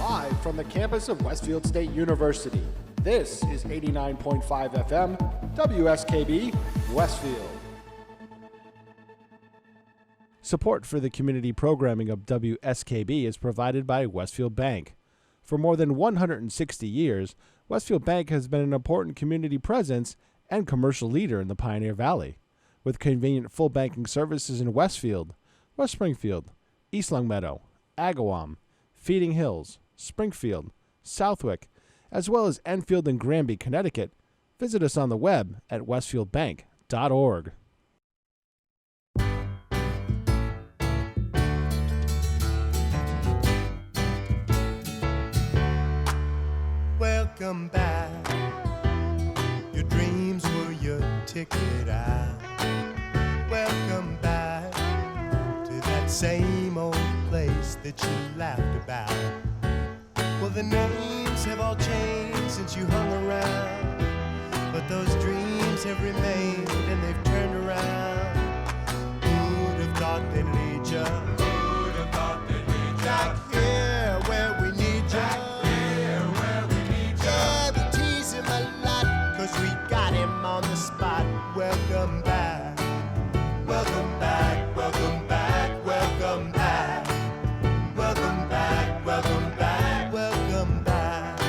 Live from the campus of Westfield State University, this is 89.5 FM, WSKB, Westfield. Support for the community programming of WSKB is provided by Westfield Bank. For more than 160 years, Westfield Bank has been an important community presence and commercial leader in the Pioneer Valley. With convenient full banking services in Westfield, West Springfield, East Longmeadow, Agawam, Feeding Hills, Springfield, Southwick, as well as Enfield and Granby, Connecticut, visit us on the web at westfieldbank.org. Welcome back. Your dreams were your ticket out. Welcome back to that same old place that you laughed about. Well, the names have all changed since you hung around, but those dreams have remained and they've turned around. Who'd have thought they'd lead you? Who'd have thought they'd lead you? Back here where we need you. We got him on the spot. Welcome back. Welcome back. Welcome back. Welcome back. Welcome back. Welcome back. Welcome back.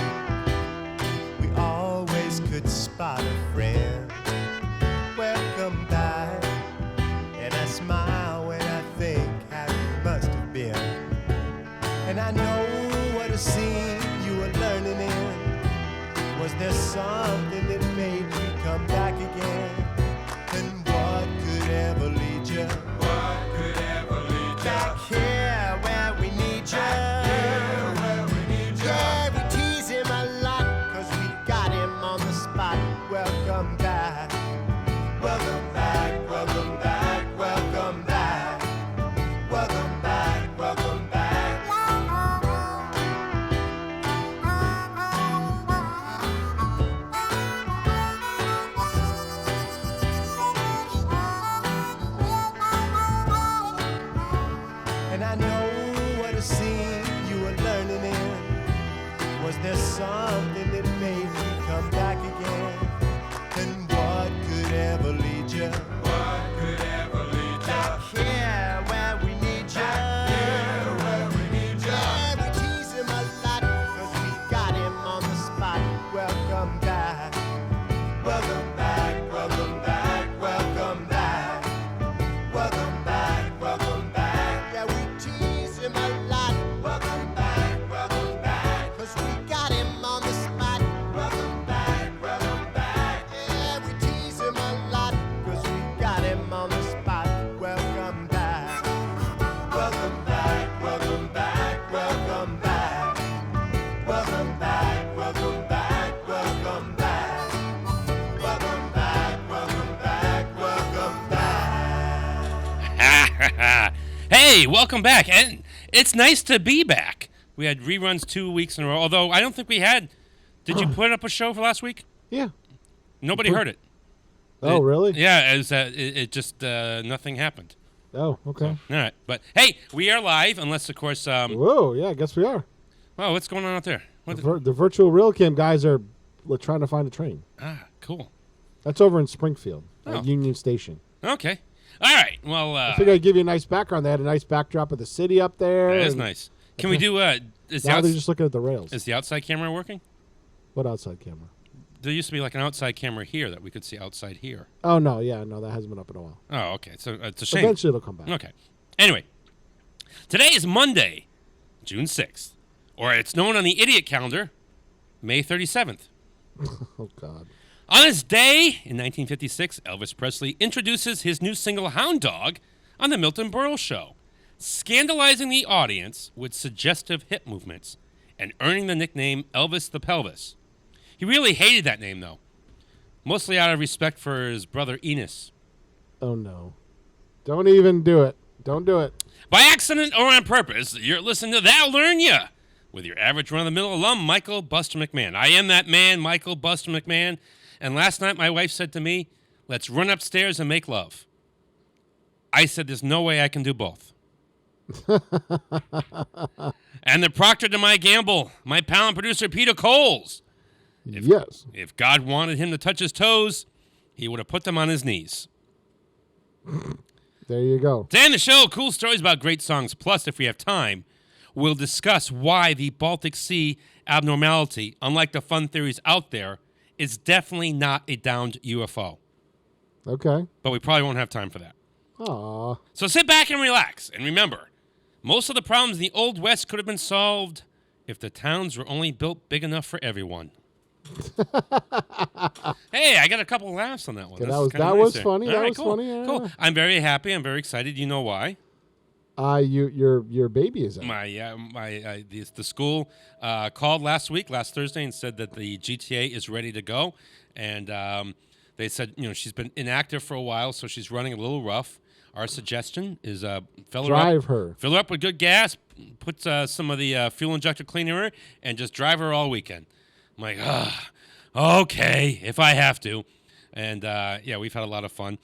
We always could spot a friend. Welcome back. And I smile when I think how you must have been. And I know what a scene you were learning in. Was there something that made you come back again? And what could ever lead you? What could ever lead you? Back here where we need you. Back here where we need you. Yeah, we tease him a lot, 'cause we got him on the spot. Welcome back. Welcome back. Welcome back. Welcome back. Welcome back. Welcome back. Was there something that made you come back again? And what could ever lead you? What could ever lead you? Back here where we need you. Back here where we need you. Yeah, we tease him a lot, 'cause we got him on the spot. Welcome back. Welcome back. Welcome back. Welcome back. Welcome back. Welcome back. Yeah, we tease him a lot. Welcome back. Hey, welcome back, and it's nice to be back. We had reruns 2 weeks in a row, although I don't think we had. Did you put up a show for last week? Yeah. Nobody heard it. Oh, really? Yeah, it just, nothing happened. Oh, okay. So, all right, but hey, we are live, unless, of course... Whoa, yeah, I guess we are. Well, what's going on out there? The virtual real cam guys are trying to find a train. Ah, cool. That's over in Springfield, Oh. at Union Station. Okay. All right, well... I figured I'd give you a nice background. They had a nice backdrop of the city up there. That is nice. Can we do... now they're just looking at the rails. Is the outside camera working? What outside camera? There used to be like an outside camera here that we could see outside here. Oh, no, that hasn't been up in a while. Oh, okay. So it's a shame. Eventually it'll come back. Okay. Anyway, today is Monday, June 6th, or it's known on the idiot calendar, May 37th. Oh, God. On this day, in 1956, Elvis Presley introduces his new single, Hound Dog, on the Milton Berle Show, scandalizing the audience with suggestive hip movements and earning the nickname Elvis the Pelvis. He really hated that name, though, mostly out of respect for his brother Enos. Oh, no. Don't even do it. Don't do it. By accident or on purpose, you're listening to That'll Learn Ya with your average run-of-the-mill alum, Michael Buster McMahon. I am that man, Michael Buster McMahon. And last night my wife said to me, let's run upstairs and make love. I said, there's no way I can do both. And the proctor to my gamble, my pal and producer Peter Coles. Yes. If God wanted him to touch his toes, he would have put them on his knees. There you go. To end the show, cool stories about great songs. Plus, if we have time, we'll discuss why the Baltic Sea abnormality, unlike the fun theories out there, is definitely not a downed UFO. Okay. But we probably won't have time for that. Aw. So sit back and relax. And remember, most of the problems in the Old West could have been solved if the towns were only built big enough for everyone. Hey, I got a couple laughs on that one. Okay, That's kinda that nice was there. funny. All That right, was cool. funny. Yeah. Cool. I'm very happy. I'm very excited. You know why? Your baby is out. The school called last Thursday, and said that the GTA is ready to go, and they said she's been inactive for a while, so she's running a little rough. Our suggestion is fill her up with good gas, put some of the fuel injector cleaner in her, and just drive her all weekend. I'm like, okay, if I have to, and we've had a lot of fun.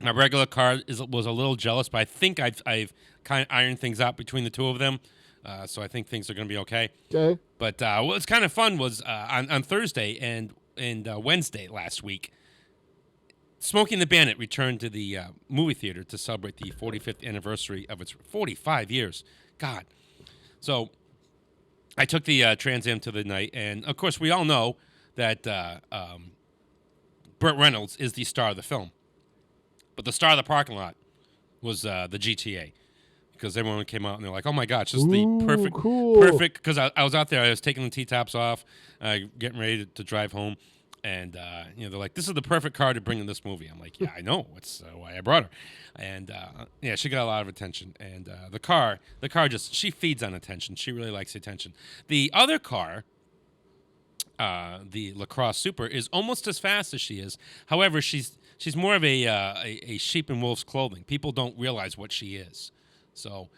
My regular car was a little jealous, but I think I've kind of ironed things out between the two of them, so I think things are going to be okay. Okay. But what was kind of fun was on Thursday and Wednesday last week, Smokey and the Bandit returned to the movie theater to celebrate the 45th anniversary of its 45 years. God. So I took the Trans Am to the night, and of course we all know that Burt Reynolds is the star of the film. But the star of the parking lot was the GTA, because everyone came out and they're like, "Oh my gosh, this is the perfect, cool. perfect." Because I was out there, I was taking the T-tops off, getting ready to drive home, and they're like, "This is the perfect car to bring in this movie." I'm like, "Yeah, I know. It's why I brought her." And she got a lot of attention, and the car just she feeds on attention. She really likes the attention. The other car, the LaCrosse Super, is almost as fast as she is. However, she's more of a sheep in wolf's clothing. People don't realize what she is. So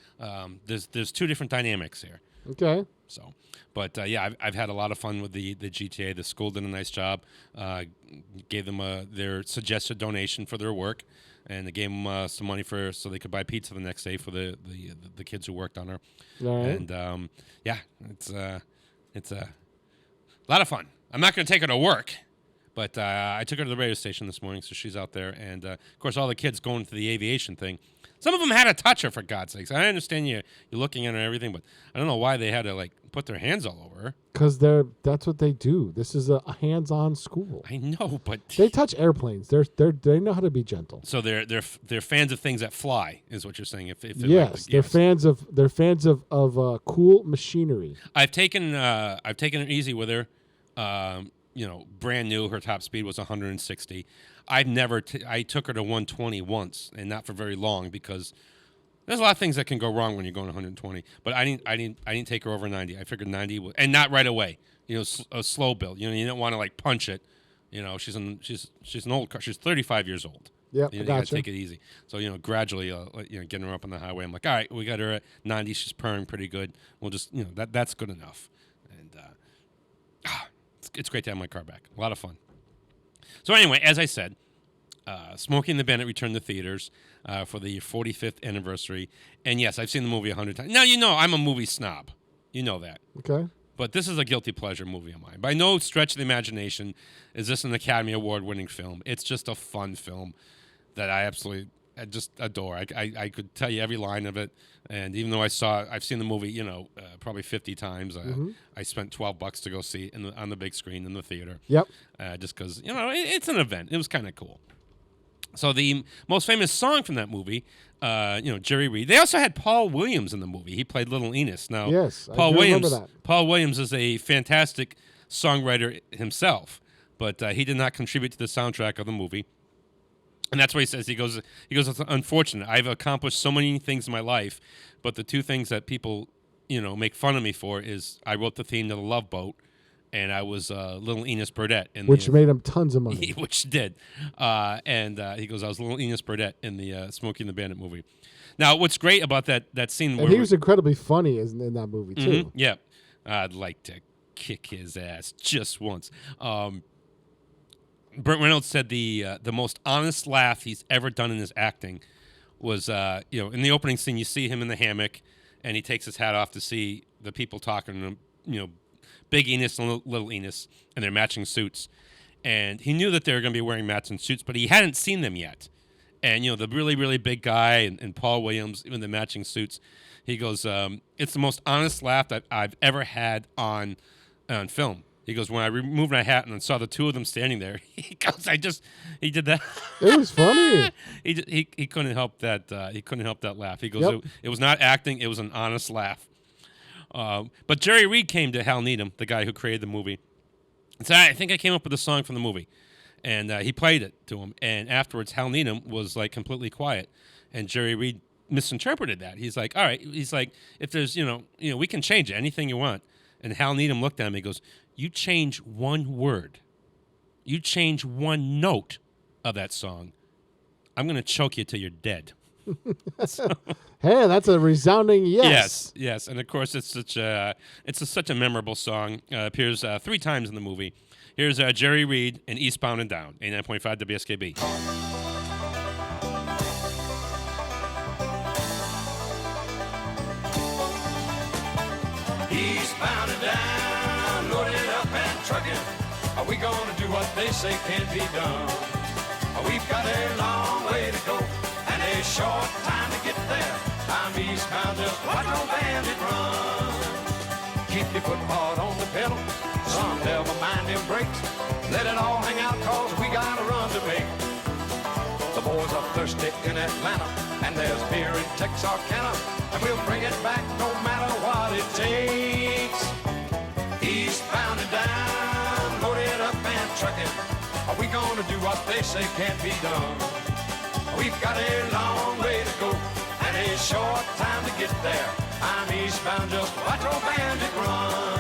there's two different dynamics here. Okay. So, but I've had a lot of fun with the GTA. The school did a nice job. Gave them their suggested donation for their work, and they gave them some money so they could buy pizza the next day for the kids who worked on her. All right. And it's a lot of fun. I'm not going to take her to work. But I took her to the radio station this morning, so she's out there. And, of course, all the kids going to the aviation thing. Some of them had to touch her, for God's sakes. I understand you're looking at her and everything, but I don't know why they had to, put their hands all over her. Because that's what they do. This is a hands-on school. I know, but... They touch airplanes. They know how to be gentle. So they're fans of things that fly, is what you're saying. If they're yes, they're fans of cool machinery. I've taken it easy with her. Brand new, her top speed was 160. I took her to 120 once, and not for very long, because there's a lot of things that can go wrong when you're going 120. But I didn't take her over 90. I figured 90 and not right away. A slow build. You don't want to punch it. She's an old car. She's 35 years old. Yeah, you got to take it easy. So gradually, getting her up on the highway. I'm like, all right, we got her at 90. She's purring pretty good. We'll just that's good enough. And it's great to have my car back. A lot of fun. So anyway, as I said, Smokey and the Bandit returned to theaters for the 45th anniversary. And yes, I've seen the movie 100 times. Now, I'm a movie snob. You know that. Okay. But this is a guilty pleasure movie of mine. By no stretch of the imagination is this an Academy Award-winning film. It's just a fun film that I just adore. I could tell you every line of it, and even though I've seen the movie, probably 50 times. I spent $12 to go see it on the big screen in the theater. Yep. Just because it's an event. It was kind of cool. So the most famous song from that movie, Jerry Reed. They also had Paul Williams in the movie. He played Little Enos. Now, yes, Paul I Williams. remember that. Paul Williams is a fantastic songwriter himself, but he did not contribute to the soundtrack of the movie. And that's what he says. He goes, it's unfortunate. I've accomplished so many things in my life, but the two things that people, make fun of me for is I wrote the theme to The Love Boat, and I was Little Enos Burdett. Which made him tons of money. Which did. And he goes, I was Little Enos Burdett in the Smokey and the Bandit movie. Now, what's great about that scene... And he was incredibly funny in that movie, too. Mm-hmm, yeah. I'd like to kick his ass just once. Burt Reynolds said the most honest laugh he's ever done in his acting was, in the opening scene, you see him in the hammock, and he takes his hat off to see the people talking to him, Big Enos and Little Enos, and their matching suits. And he knew that they were going to be wearing matching suits, but he hadn't seen them yet. And, the really, really big guy and Paul Williams in the matching suits, he goes, it's the most honest laugh that I've ever had on film. He goes, when I removed my hat and saw the two of them standing there, he goes, he did that. It was funny. he couldn't help that. He couldn't help that laugh. He goes, Yep. it was not acting. It was an honest laugh. But Jerry Reed came to Hal Needham, the guy who created the movie, and said, I think I came up with a song from the movie. And he played it to him. And afterwards, Hal Needham was like completely quiet. And Jerry Reed misinterpreted that. He's like, all right. He's like, if there's, we can change it, anything you want. And Hal Needham looked at him. He goes, you change one word. You change one note of that song. I'm going to choke you till you're dead. Hey, that's a resounding yes. Yes. And of course, it's such a memorable song. Appears 3 times in the movie. Here's Jerry Reed and Eastbound and Down, 89.5 WSKB. Eastbound and down, loaded up and trucking. Are we gonna do what they say can't be done? We've got a long way to go and a short time to get there. I'm eastbound, just watch no bandit run. Keep your foot hard on the pedal, son, never mind them brakes. Let it all hang out, cause we got a run to make. The boys are thirsty in Atlanta, and there's beer in Texarkana, and we'll bring it back no matter what it takes. Eastbound and down, loaded up and trucking. Are we gonna do what they say can't be done? We've got a long way to go, and a short time to get there. I'm eastbound, just watch old bandit run.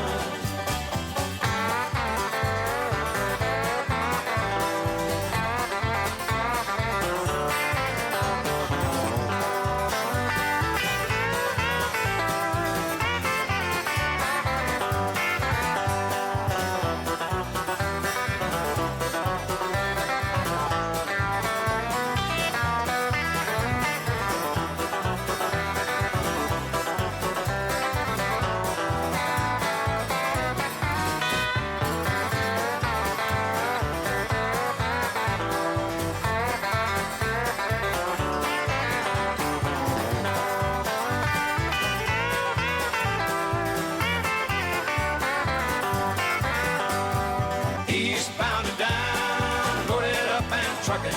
Eastbound and down, loaded up and trucking.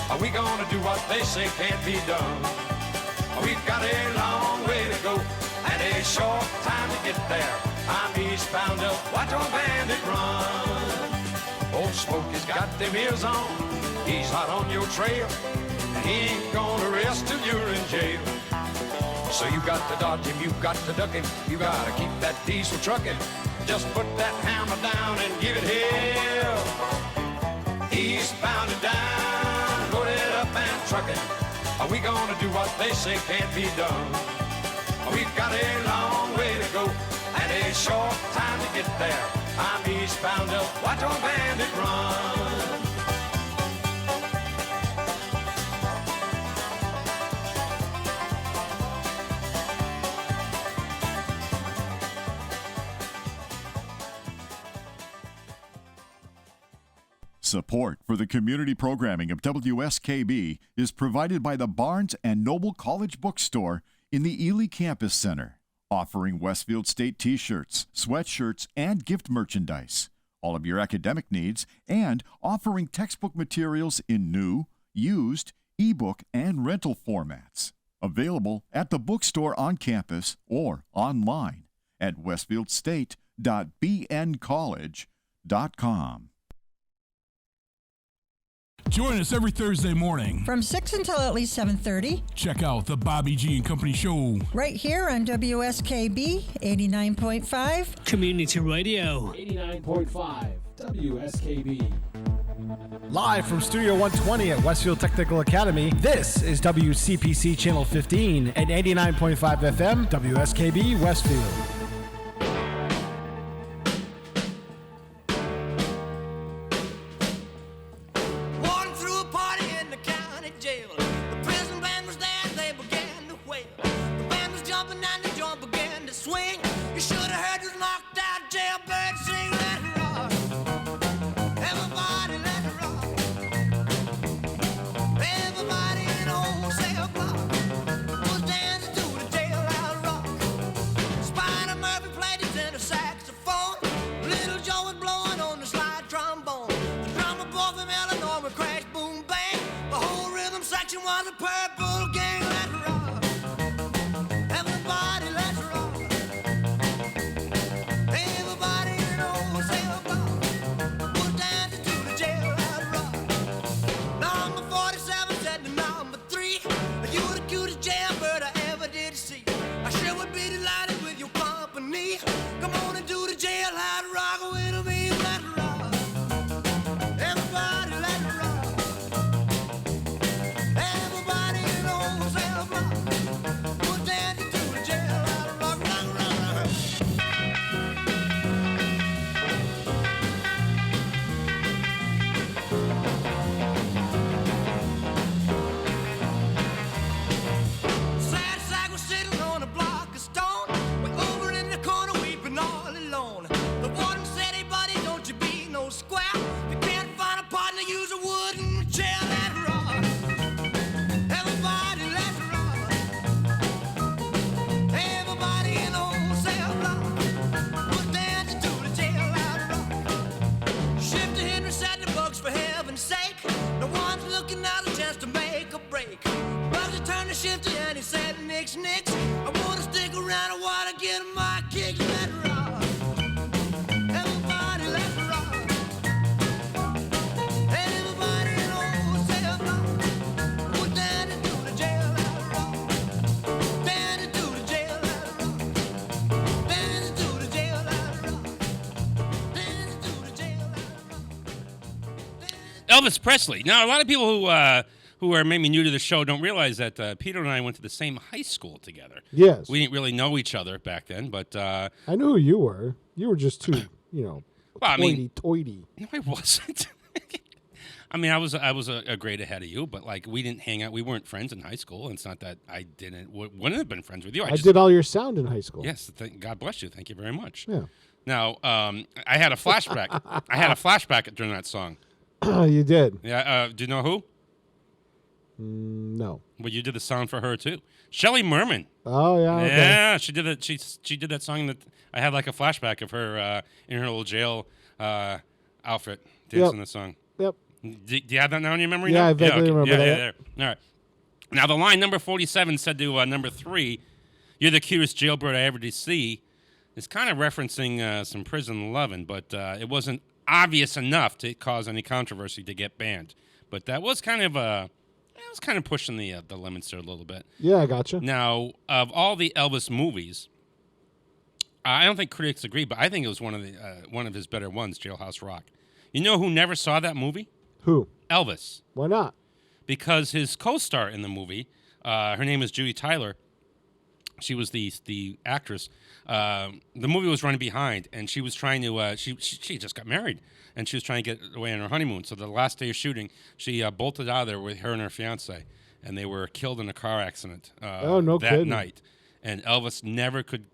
Are we gonna do what they say can't be done? We've got a long way to go and a short time to get there. I'm eastbound, just watch old bandit run. Old Smokey's got them ears on, he's hot on your trail, and he ain't gonna rest till you're in jail. So you got to dodge him, you got to duck him, you gotta keep that diesel trucking. Just put that hammer down and give it hell. Eastbound and down, loaded up and trucking. Are we gonna do what they say can't be done? We've got a long way to go and a short time to get there. I'm eastbound, just watch old bandit run. Support for the community programming of WSKB is provided by the Barnes & Noble College Bookstore in the Ely Campus Center, offering Westfield State t-shirts, sweatshirts, and gift merchandise, all of your academic needs, and offering textbook materials in new, used, ebook, and rental formats. Available at the bookstore on campus or online at westfieldstate.bncollege.com. Join us every Thursday morning from 6 until at least 7:30. Check out the Bobby G and Company Show right here on WSKB 89.5 Community Radio. 89.5 WSKB. Live from Studio 120 at Westfield Technical Academy, this is WCPC Channel 15 and 89.5 FM WSKB Westfield. Walking through a party in the county jail. The prison band was there open and the joint began to swing. You should have heard this knocked out jailbird sing. Let it rock. Everybody let it rock. Everybody in the whole cell block was dancing to the jailhouse rock. Spider Murphy played his tenor saxophone. Little Joe was blowing on the slide trombone. The drummer boy from Illinois would crash, boom, bang. The whole rhythm section was a purple gang. Let it rock. Everybody let's rock. Everybody in the whole cell block was dancing to the jailhouse rock. Number 47 said to number 3, you were the cutest jailbird I ever did see. I sure would be delighted with your company. Come on and do the jailhouse rock with me. Let it rock. Everybody let it rock. Everybody in the whole cell block was dancing to the jailhouse rock. Rock, rock, rock. Sad sack was sitting on a block of stone. Way over in the corner weeping all alone. The warden said, hey buddy, don't you be no square. You can't find a partner, use a wooden chair. Let it rock. Everybody let's rock. Everybody in the whole cell block was dancing to the jailhouse rock. Shifter Henry said the bugs for heaven's sake. No one's looking out a chance to make a break. Bugsy turned to Shifter and he said, nix, nix. I wanna stick around, I wanna get my kicks. Let it rock. Everybody let's rock. Everybody in the whole cell block was dancing to the jailhouse rock. Dancing to the jailhouse rock. Dancing to the jailhouse rock. Dancing to the jailhouse rock. Elvis Presley. Now, a lot of people who are maybe new to the show don't realize that Peter and I went to the same high school together. Yes. We didn't really know each other back then, but I knew who you were. You were just too, Well, I mean- toity. no, I wasn't. I mean, I was a grade ahead of you, but like we didn't hang out. We weren't friends in high school. And it's not that I wouldn't have been friends with you. I did all your sound in high school. Yes, God bless you. Thank you very much. Yeah. Now, I had a flashback. I had a flashback during that song. You did. Yeah. Do you know who? No. Well, you did the song for her too. Shelley Merman. Oh yeah. Okay. Yeah, she did it. She did that song that I had like a flashback of her in her little jail outfit dancing the song. Yep. Do you have that now in your memory? Yeah, now? I vaguely remember yeah, that. Yeah, there. All right. Now the line number 47 said to number 3, "You're the cutest jailbird I ever did see," is kind of referencing some prison loving, but it wasn't obvious enough to cause any controversy to get banned. But that was kind of pushing the limits there a little bit. Yeah, I gotcha. Now, of all the Elvis movies, I don't think critics agree, but I think it was one of his better ones, Jailhouse Rock. You know who never saw that movie? Who? Elvis. Why not? Because his co-star in the movie, her name is Judy Tyler. She was the actress. The movie was running behind, and she was trying to. She just got married, and she was trying to get away on her honeymoon. So the last day of shooting, she bolted out of there with her and her fiance, and they were killed in a car accident. No that kidding. night. And Elvis never could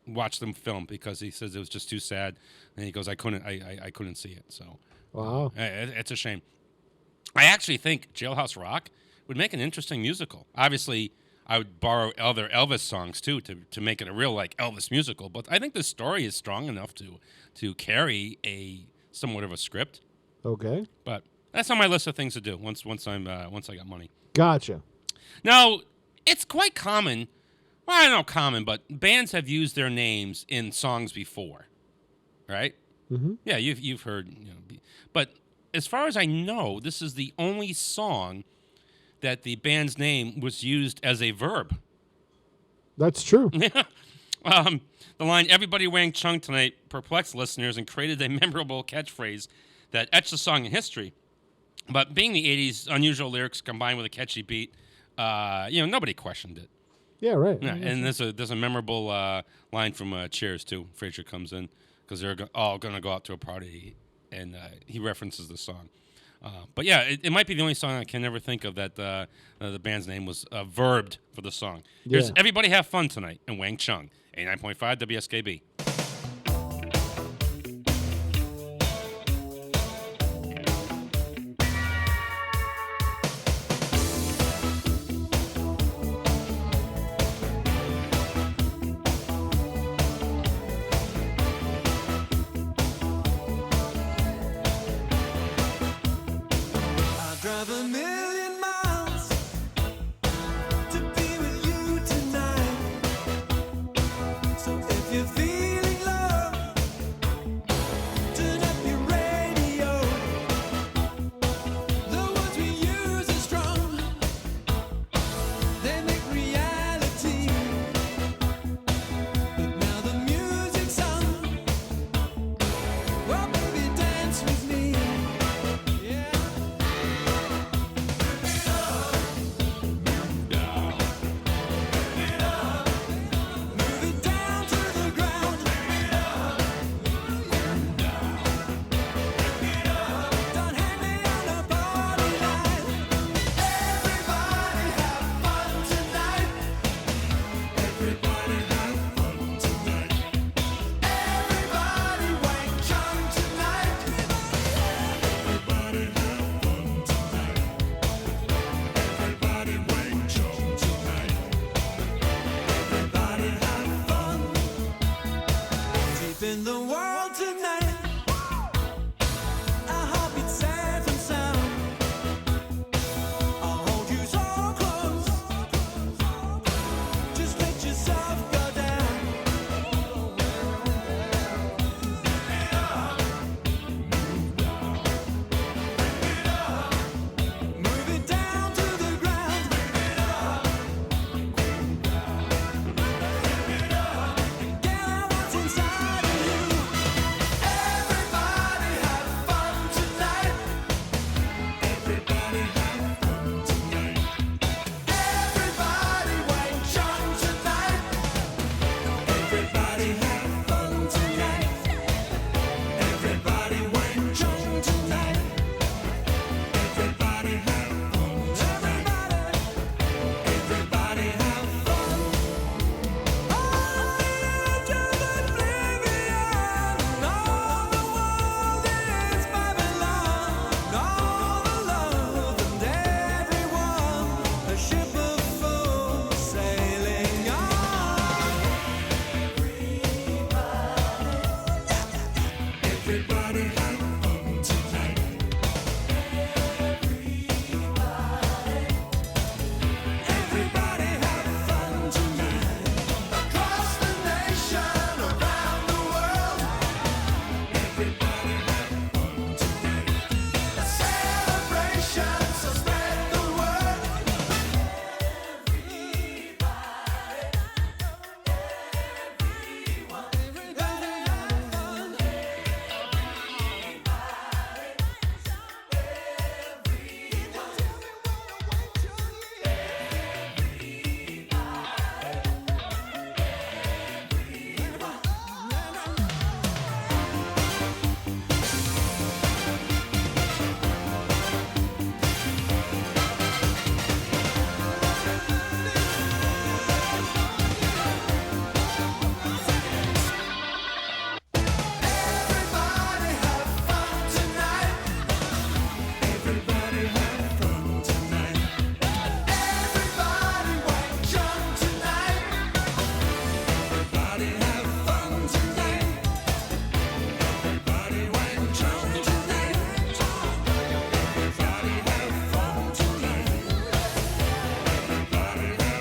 watch them film because he says it was just too sad. And he goes, I couldn't see it. So Wow. it's a shame. I actually think Jailhouse Rock would make an interesting musical. Obviously, I would borrow other Elvis songs too to make it a real like Elvis musical. But I think the story is strong enough to carry a somewhat of a script. Okay. But that's on my list of things to do once I got money. Gotcha. Now, it's quite common. Well, I don't know common, but bands have used their names in songs before, right? Mm-hmm. Yeah, you've heard, but as far as I know, this is the only song that the band's name was used as a verb. That's true. The line "Everybody wearing chung tonight" perplexed listeners and created a memorable catchphrase that etched the song in history. But being the '80s, unusual lyrics combined with a catchy beat, nobody questioned it. Yeah, right. Yeah, and there's a memorable line from Cheers too. Frasier comes in because they're all going to go out to a party, and he references the song. But yeah, it might be the only song I can never think of that the band's name was verbed for the song. Here's Yeah. Everybody Have Fun Tonight in Wang Chung, 89.5 WSKB. I'll drive a million miles to be with you tonight. So if you're feeling love, turn up your radio. The words we use are strong, they make reality. But now the music's on. Well, baby, dance with me. Yeah. Move it down to the ground. Don't hang me on a party line. Everybody have fun tonight. Everybody have fun tonight. Everybody Wang Chung tonight. Everybody have fun tonight. Everybody Wang Chung tonight. Everybody have fun. Deep in the world tonight. Our heartbeats safe and sound. I'll hold you so close. Just let yourself go down. Move it down to the ground. Get out what's inside of you. Everybody have fun tonight. Everybody have fun tonight. Everybody Wang Chung tonight. Everybody have fun tonight. Everybody Wang Chung tonight. Everybody have fun tonight. Everybody have fun. Everybody have fun tonight. Everybody have fun tonight. Across the nation, around the world. Everybody have fun tonight. A celebration, so spread the word. Everybody have fun tonight. Everybody have fun tonight. Everybody Wang Chung tonight. Everybody have fun tonight. Everybody Wang Chung tonight. Everybody have fun tonight. Everybody have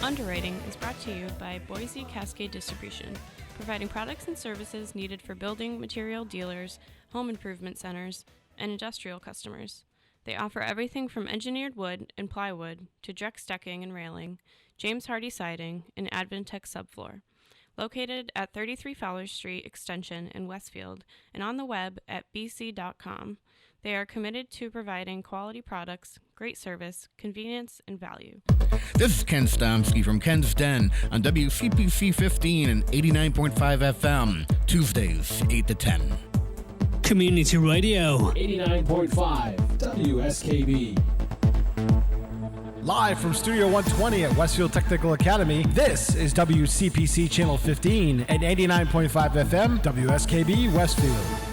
Underwriting is brought to you by Boise Cascade Distribution, providing products and services needed for building material dealers, home improvement centers, and industrial customers. They offer everything from engineered wood and plywood to Drex decking and railing, James Hardy siding, and Advantech subfloor. located at 33 Fowler Street Extension in Westfield and on the web at bc.com. They are committed to providing quality products, great service, convenience, and value. This is Ken Stomsky from Ken's Den on WCPC 15 and 89.5 FM, Tuesdays, 8 to 10. Community Radio. 89.5 WSKB. Live from Studio 120 at Westfield Technical Academy, this is WCPC Channel 15 and 89.5 FM, WSKB Westfield.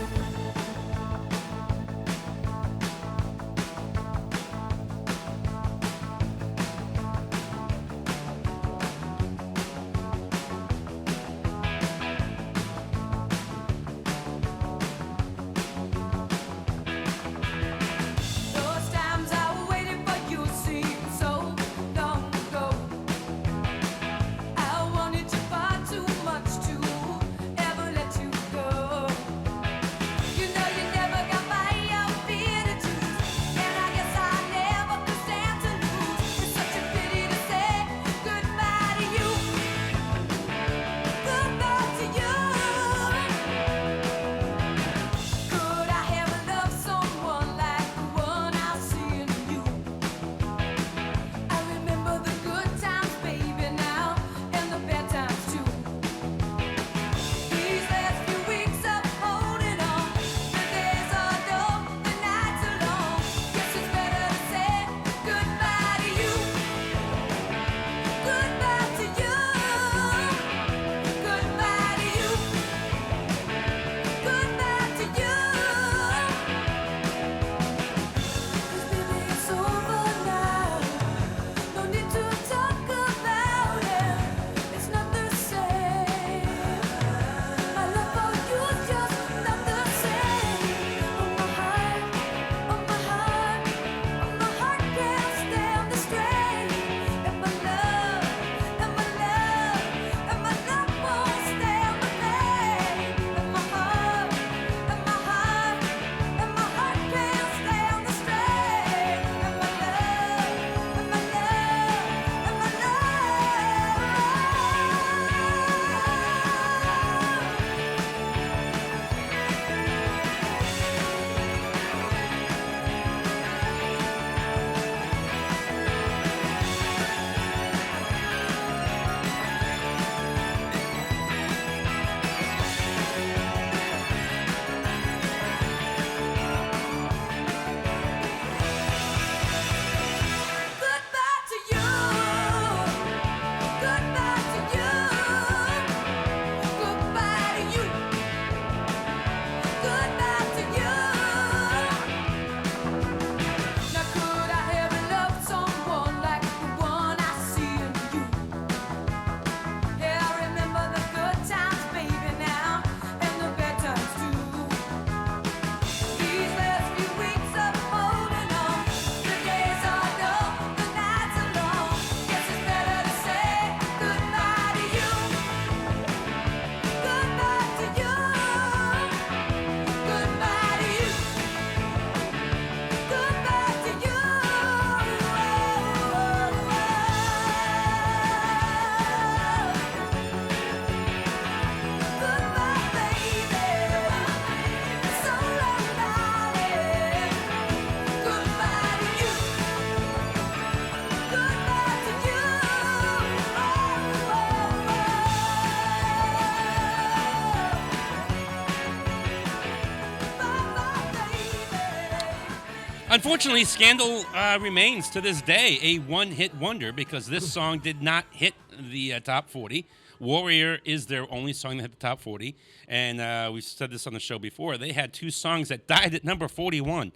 Unfortunately, Scandal remains to this day a one-hit wonder because this song did not hit the top 40. Warrior is their only song that hit the top 40. And we've said this on the show before. They had two songs that died at number 41.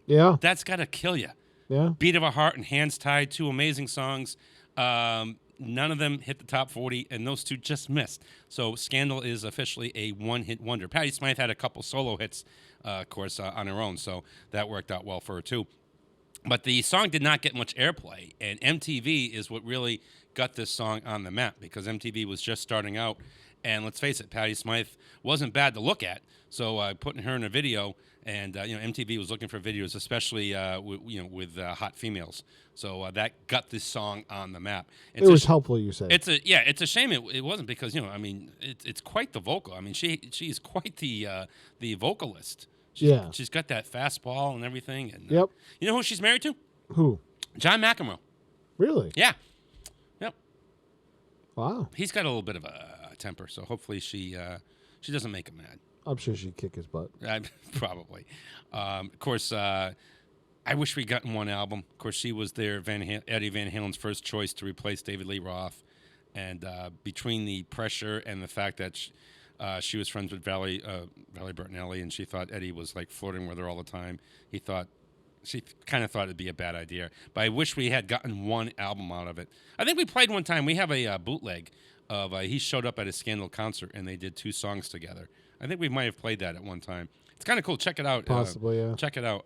Yeah. That's got to kill you. Yeah. Beat of a Heart and Hands Tied, two amazing songs. None of them hit the top 40, and those two just missed. So Scandal is officially a one-hit wonder. Patti Smythe had a couple solo hits, of course, on her own, so that worked out well for her, too. But the song did not get much airplay, and MTV is what really got this song on the map because MTV was just starting out. And let's face it, Patti Smythe wasn't bad to look at, so putting her in a video And MTV was looking for videos, especially with hot females. So that got this song on the map. It was helpful, you said. It's a shame it wasn't, because it's quite the vocal. I mean, she's quite the vocalist. She's got that fastball and everything. And yep. You know who she's married to? Who? John McEnroe. Really? Yeah. Yep. Wow. He's got a little bit of a temper, so hopefully she doesn't make him mad. I'm sure she'd kick his butt. Probably. Of course, I wish we'd gotten one album. Of course, she was there, Eddie Van Halen's first choice to replace David Lee Roth. And between the pressure and the fact that she was friends with Valerie Bertinelli, and she thought Eddie was like flirting with her all the time, she kind of thought it'd be a bad idea. But I wish we had gotten one album out of it. I think we played one time. We have a bootleg of he showed up at a Scandal concert, and they did 2 songs together. I think we might have played that at one time. It's kind of cool. Check it out. Possibly, yeah. Check it out.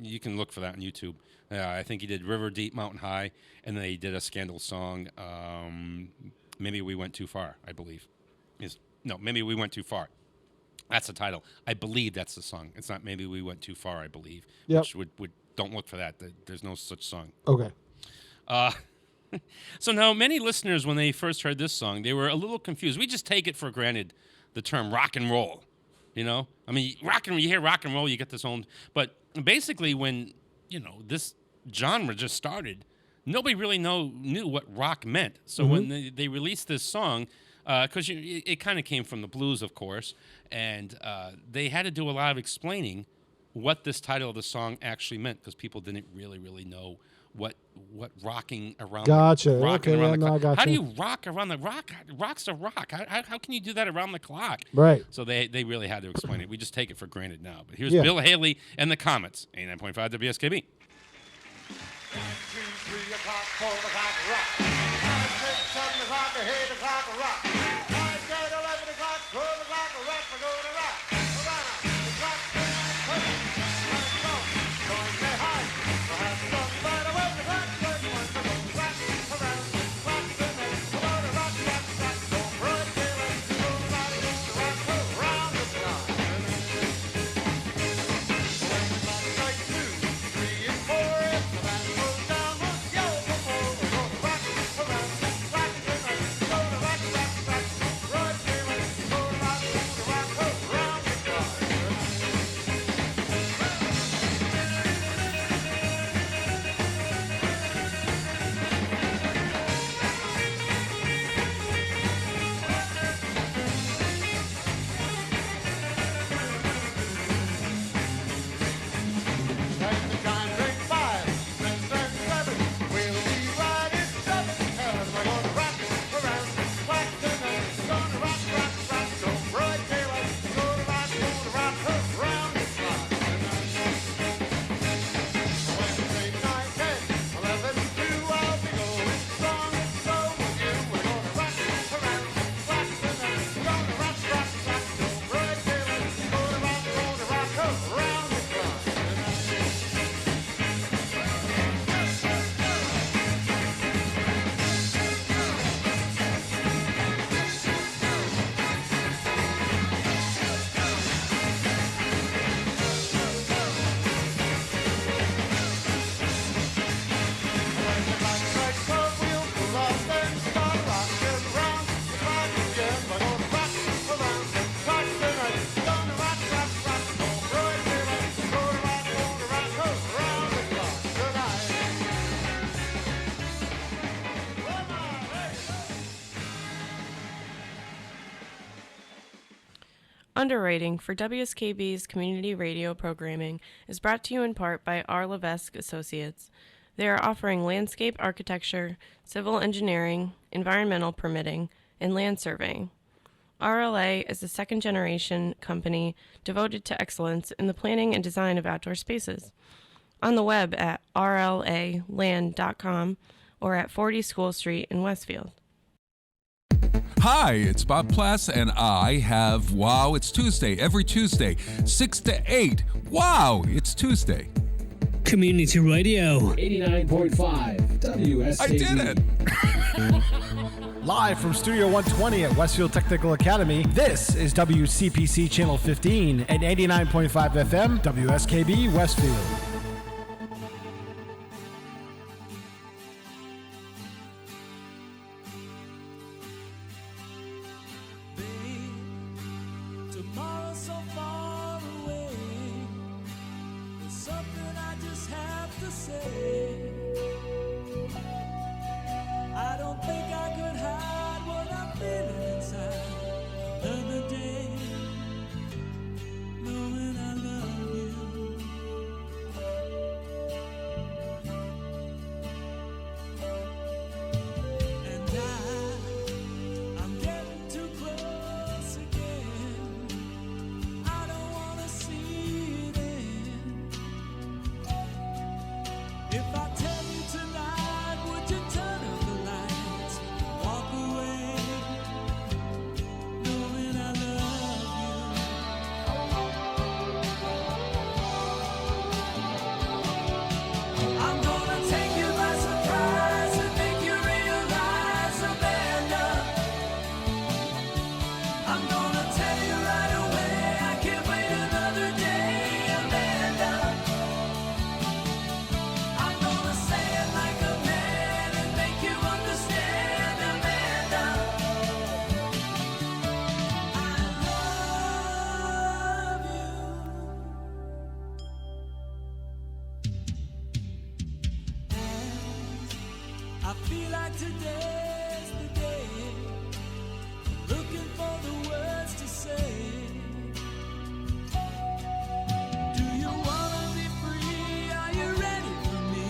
You can look for that on YouTube. I think he did River Deep, Mountain High, and then he did a Scandal song. Maybe We Went Too Far, I believe. Maybe We Went Too Far. That's the title. I believe that's the song. It's not Maybe We Went Too Far, I believe. Yep. Which would don't look for that. There's no such song. Okay. So now, many listeners, when they first heard this song, they were a little confused. We just take it for granted, the term rock and roll. I mean, you hear rock and roll, you get this own. But basically, when this genre just started, nobody really knew what rock meant. So when they released this song, because it kind of came from the blues, of course, and they had to do a lot of explaining what this title of the song actually meant, because people didn't really know what rocking around. Gotcha. Rocking Okay, around the clock. gotcha. How do you rock around the rock? Rock's a rock. How can you do that around the clock? Right. So they really had to explain it. We just take it for granted now. But here's Yeah. Bill Haley and the Comets, 89.5 WSKB. 1, 2, 3 o'clock, 4 o'clock, rock. 5, 6, 7 o'clock, 8 o'clock, rock. 9, 10, 11 o'clock, 12 o'clock, rock. We're going to rock. Around the clock, let's go. Going to high. We'll have some fun away the clock. We're going to rock around the clock tonight. We're going to rock, rock, rock. Don't break it. Let's go rock around the clock tonight. When the clock strikes 2, 3, and 4, if the band goes down, we'll yell for more. We're going to rock around the clock tonight. We're going to rock, rock, rock. Don't break it. Let's go rock around the clock tonight. Strike the chime, drink 5, 6, and 7. We'll be right in trouble. We're gonna rock around the clock tonight. We're gonna rock, rock, rock. Don't break daylight. We're gonna rock around the clock tonight. Wednesday night, 10, 11, 2, I'll be going strong and so will you. We're gonna rock around the clock tonight. We're gonna rock, rock, rock. Don't break daylight. We're gonna rock around the clock tonight. When the clock strikes 12, we'll pull off and start rocking round the clock again. We're gonna rock around the clock tonight. We're gonna rock, rock, rock. Don't break daylight. We're gonna rock around the clock tonight. Come on, hey! Underwriting for WSKB's community radio programming is brought to you in part by R. Levesque Associates. They are offering landscape architecture, civil engineering, environmental permitting, and land surveying. RLA is a second-generation company devoted to excellence in the planning and design of outdoor spaces. On the web at rlaland.com or at 40 School Street in Westfield. Hi, it's Bob Plass, and I have Wow, It's Tuesday, every Tuesday, 6 to 8. Wow, it's Tuesday. Community Radio. 89.5 WSKB. I did it! Live from Studio 120 at Westfield Technical Academy, this is WCPC Channel 15 and 89.5 FM, WSKB Westfield. Tomorrow's so far away. There's something I just have to say. I don't think I could hide what I'm feeling inside. Another day, knowing I love you. And I'm getting too close again. I don't wanna see it end. If I tell you tonight, would you turn on the lights, walk away, knowing I love you? I'm gonna take you by surprise and make you realize, Amanda. I'm gonna tell you right away, I can't wait another day, Amanda. I'm gonna say it like a man and make you understand, Amanda. I love you. And I feel like today's the day. Looking for the words to say. Do you wanna be free? Are you ready for me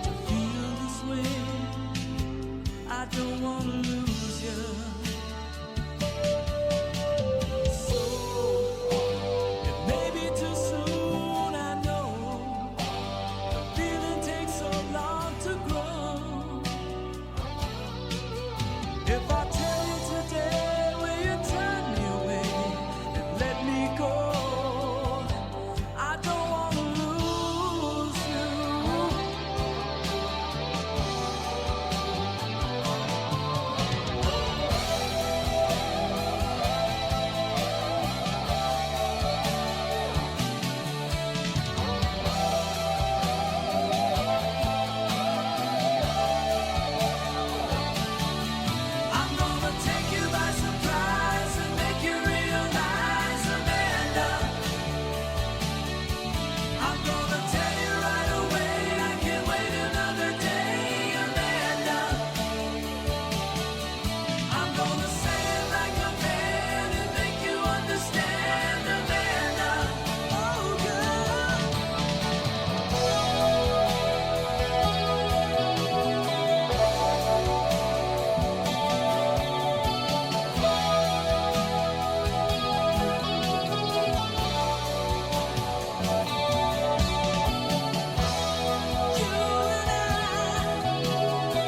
to feel this way? I don't wanna lose you. So it may be too soon, I know. The feeling takes so long to grow. If I tell you today, will you turn me away and let me go? I don't wanna lose you. I'm gonna take you by surprise and make you realize, Amanda. I'm gonna tell you right away, I can't wait another day, Amanda. I'm gonna say it like a man and make you understand, Amanda. Oh,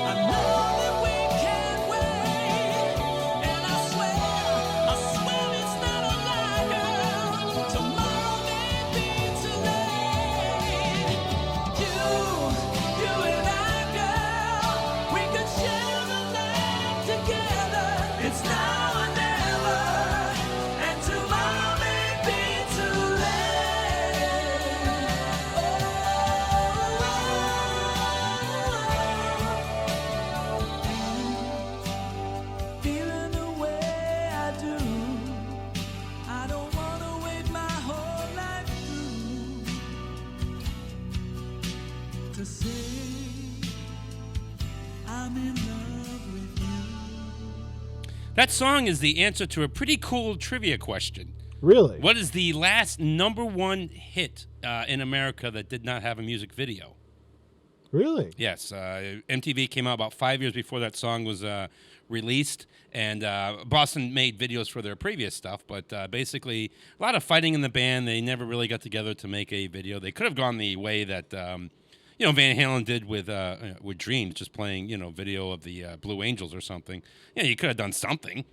I know that we can't wait, and I swear it's not a lie, girl. Tomorrow may be too late. You and I, girl, we could share the night together. It's now or never, and tomorrow may be too late. Feeling the way I do, I don't wanna wait my whole life through to say I'm in love with you. That song is the answer to a pretty cool trivia question. Really? What is the last #1 hit in America that did not have a music video? Really? Yes, MTV came out about 5 years before that song was released, and Boston made videos for their previous stuff, but basically a lot of fighting in the band. They never really got together to make a video. They could have gone the way that Van Halen did with Dreams, just playing video of the Blue Angels or something. You could have done something.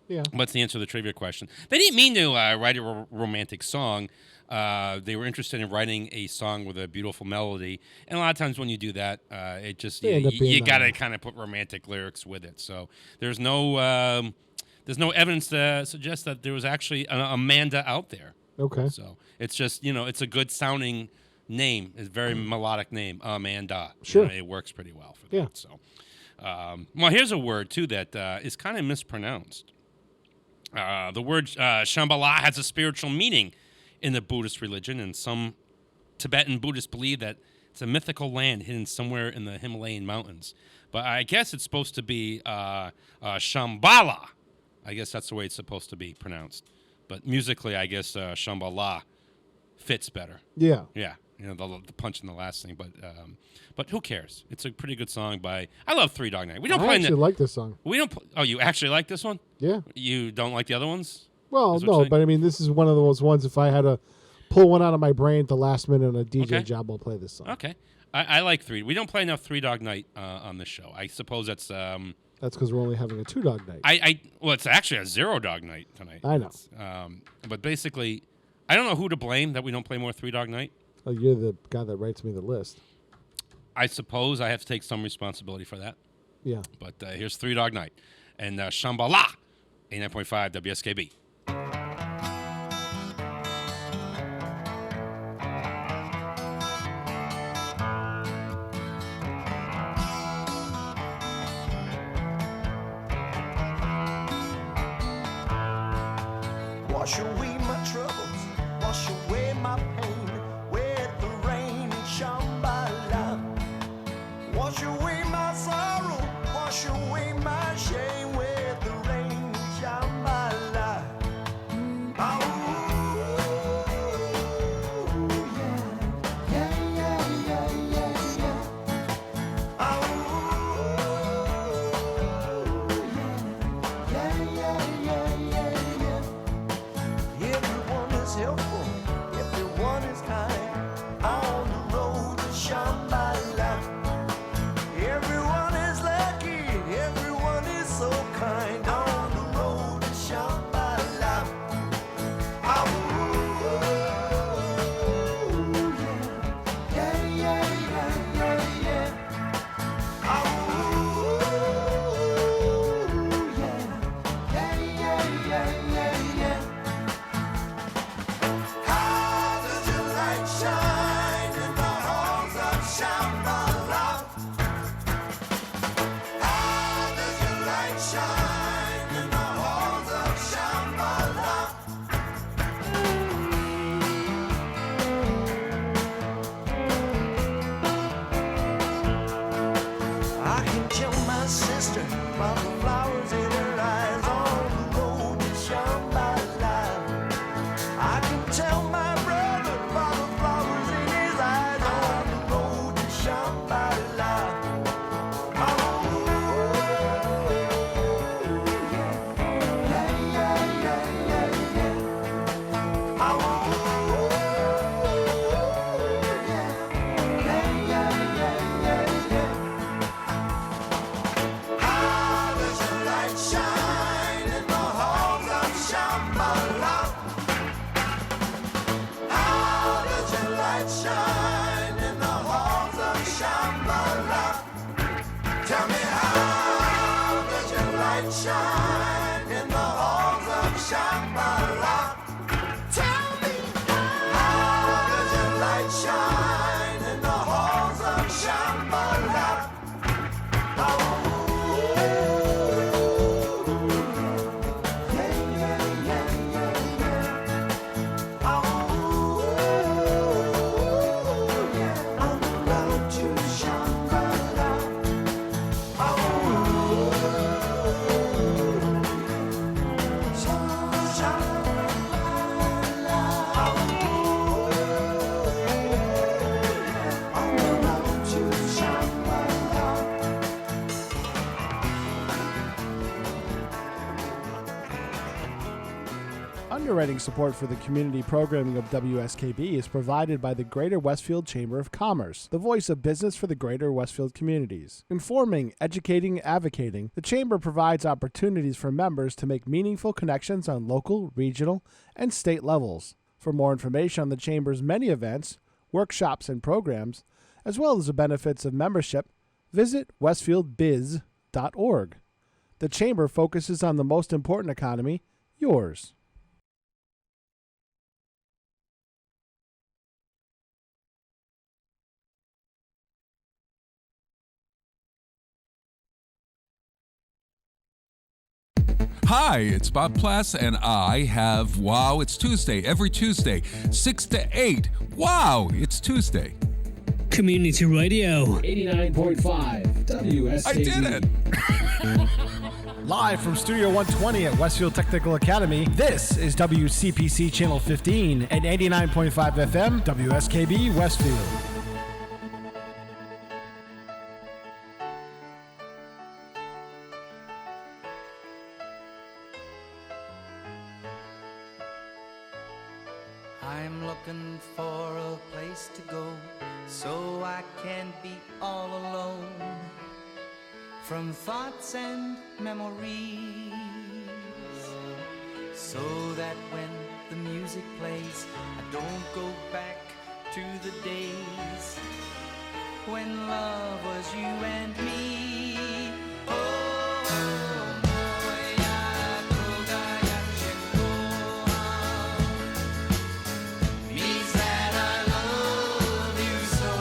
Yeah. What's the answer to the trivia question? They didn't mean to write a romantic song. They were interested in writing a song with a beautiful melody, and a lot of times when you do that, it just you got to kind of put romantic lyrics with it. So there's no evidence to suggest that there was actually an Amanda out there. Okay. So it's just it's a good sounding name. It's a very melodic name, Amanda. Sure. It works pretty well for that. So, well, here's a word too that is kind of mispronounced. The word Shambhala has a spiritual meaning in the Buddhist religion, and some Tibetan Buddhists believe that it's a mythical land hidden somewhere in the Himalayan mountains. But I guess it's supposed to be Shambhala. I guess that's the way it's supposed to be pronounced. But musically, I guess Shambhala fits better. Yeah. Yeah. The punch in the last thing, but who cares? It's a pretty good song by. I love Three Dog Night. We don't I actually like this song. We don't. Oh, you actually like this one? Yeah. You don't like the other ones? Well, no, but I mean, this is one of those ones. If I had to pull one out of my brain at the last minute on a DJ job, I'll play this song. Okay. I like Three. We don't play enough Three Dog Night on this show. I suppose that's. That's because we're only having a 2-dog night. Well, it's actually a 0-dog night tonight. I know. But basically, I don't know who to blame that we don't play more 3-Dog Night. Oh, you're the guy that writes me the list. I suppose I have to take some responsibility for that. Yeah. But here's 3-Dog Night. And Shambhala, 89.5 WSKB. Wash away my troubles, wash away my pain with the rain in Shambhala. Wash away my sorrow, wash away my shame with the rain in Shambhala. Oh, yeah, yeah, yeah, yeah, yeah. Oh, yeah, yeah, yeah, yeah, yeah. Everyone is helpful, everyone is kind on the road to Shambhala. Everyone is lucky, everyone is so kind on the road to Shambhala. Oh, yeah, yeah, yeah, yeah, yeah. Oh, yeah, yeah, yeah, yeah, yeah, yeah. How does your light shine in the halls of Shambhala? How does your light shine in the halls of Shambhala? I can tell my sister by the flowers in her eyes on the road to Shambhala. I can tell my brother by the flowers in his eyes on the road to Shambhala. Oh, yeah, yeah, yeah, yeah, yeah. Oh, yeah, yeah, yeah, yeah, yeah. How does your light shine in the halls of Shambhala? How does your light shine in the halls of Shambhala? Tell me, how does your light shine in the halls of Shambhala? Tell me, how does your light shine in the halls of Shambhala? Oh, yeah, yeah, yeah, yeah, yeah. Oh, yeah, on the road to Shambhala. Oh, Underwriting support for the community programming of WSKB is provided by the Greater Westfield Chamber of Commerce, the voice of business for the Greater Westfield communities. Informing, educating, advocating, the Chamber provides opportunities for members to make meaningful connections on local, regional, and state levels. For more information on the Chamber's many events, workshops, and programs, as well as the benefits of membership, visit westfieldbiz.org. The Chamber focuses on the most important economy, yours. Hi, it's Bob Plass, and I have Wow, It's Tuesday every Tuesday, 6 to 8. Wow, it's Tuesday. Community Radio. 89.5 WSKB. I did it! Live from Studio 120 at Westfield Technical Academy, this is WCPC Channel 15 and 89.5 FM, WSKB Westfield. I'm looking for a place to go so I can be all alone from thoughts and memories, so that when the music plays I don't go back to the days when love was you and me. Oh, moja droga, jak się kocham, means that I love you so.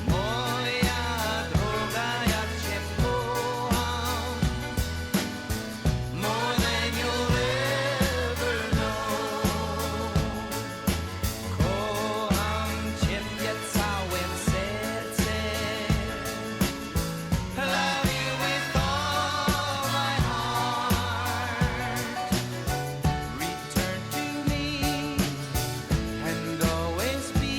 Moja droga, jak się kocham, more than you'll ever know. Kocham cię całym sercem. Love you with all my heart. Return to me and always be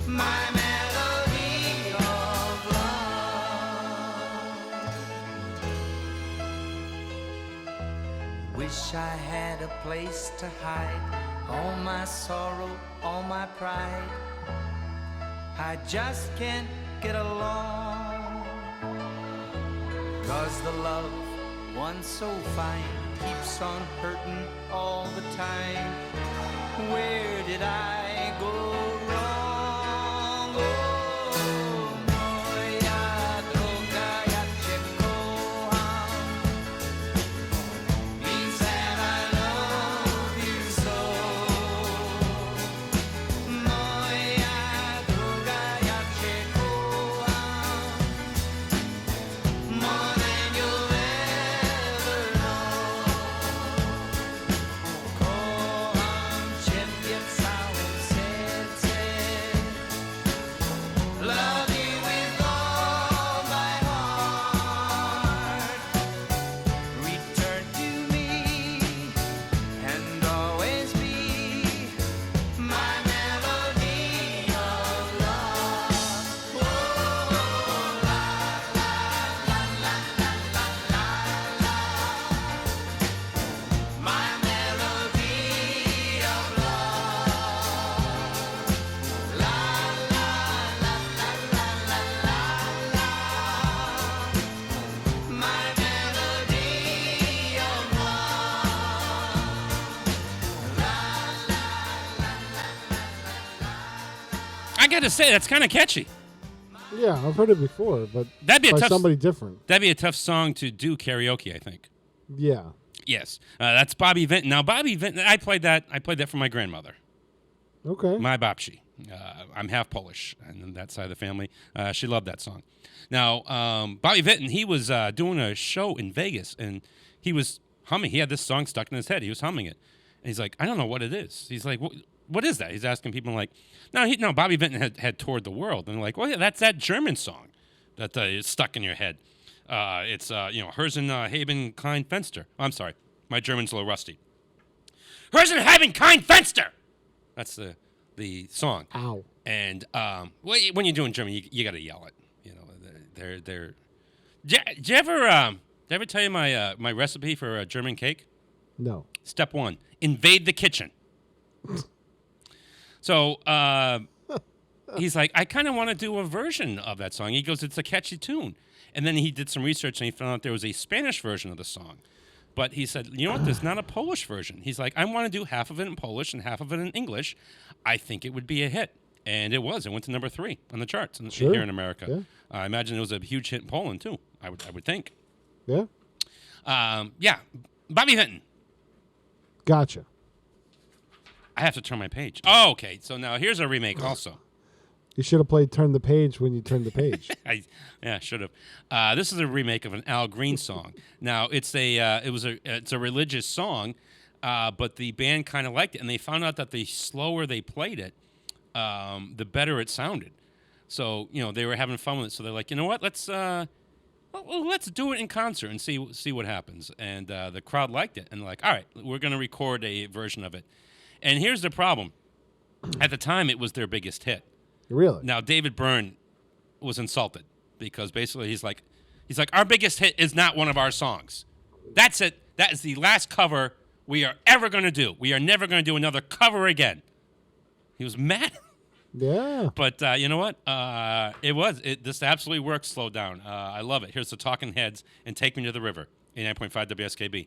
my melody of love. Wish I had a place to hide all my sorrow, all my pride. I just can't get along, 'cause the love once so fine keeps on hurting all the time. Where did I go wrong? Oh, moja droga, jak się kocham, means that I love you so. Moja droga, jak się kocham, more than you'll ever know. Kocham ciebie całym sercem. Love you with all my heart. Return to me and always be my melody of love. Oh, la, la, la, la, la, la, la, la. My melody of love. La, la, la, la, la, la, la, la. My melody of love. I gotta say, that's kind of catchy. Yeah, I've heard it before, but That'd be a by tough somebody different. That'd be a tough song to do karaoke, I think. Yeah. Yes, that's Bobby Vinton. Now, Bobby Vinton, I played that for my grandmother, Okay. my babci. I'm half Polish, and on that side of the family, she loved that song. Now, Bobby Vinton, he was doing a show in Vegas, and he was humming. He had this song stuck in his head. He was humming it, and he's like, "I don't know what it is." He's like, "What is that?" He's asking people like, "No, Bobby Vinton had toured the world," and they're like, "Well, yeah, that's that German song that is stuck in your head. It's Herzen Haben kein Fenster." I'm sorry, my German's a little rusty. Herzen Haben kein Fenster. That's the song. Ow. And when you're doing German, you got to yell it. You know, they're. Did you ever tell you my recipe for a German cake? No. Step 1, invade the kitchen. So he's like, I kind of want to do a version of that song. He goes, it's a catchy tune. And then he did some research and he found out there was a Spanish version of the song. But he said, you know what, there's not a Polish version. He's like, I want to do half of it in Polish and half of it in English. I think it would be a hit. And it was. It went to number 3 on the charts here in America. Yeah. I imagine it was a huge hit in Poland, too, I would think. Yeah. Bobby Vinton. Gotcha. I have to turn my page. Oh, okay. So now here's a remake also. You should have played Turn the Page when you turned the page. Should have. This is a remake of an Al Green song. Now it's a religious song, but the band kind of liked it, and they found out that the slower they played it, the better it sounded. So they were having fun with it. So they're like, you know what? Let's do it in concert and see what happens. And the crowd liked it, and like, all right, we're going to record a version of it. And here's the problem. At the time, it was their biggest hit. Really? Now, David Byrne was insulted because basically he's like, our biggest hit is not one of our songs. That's it. That is the last cover we are ever going to do. We are never going to do another cover again. He was mad. Yeah. But you know what? This absolutely works, Slow Down. I love it. Here's the Talking Heads and Take Me to the River, 89.5 WSKB.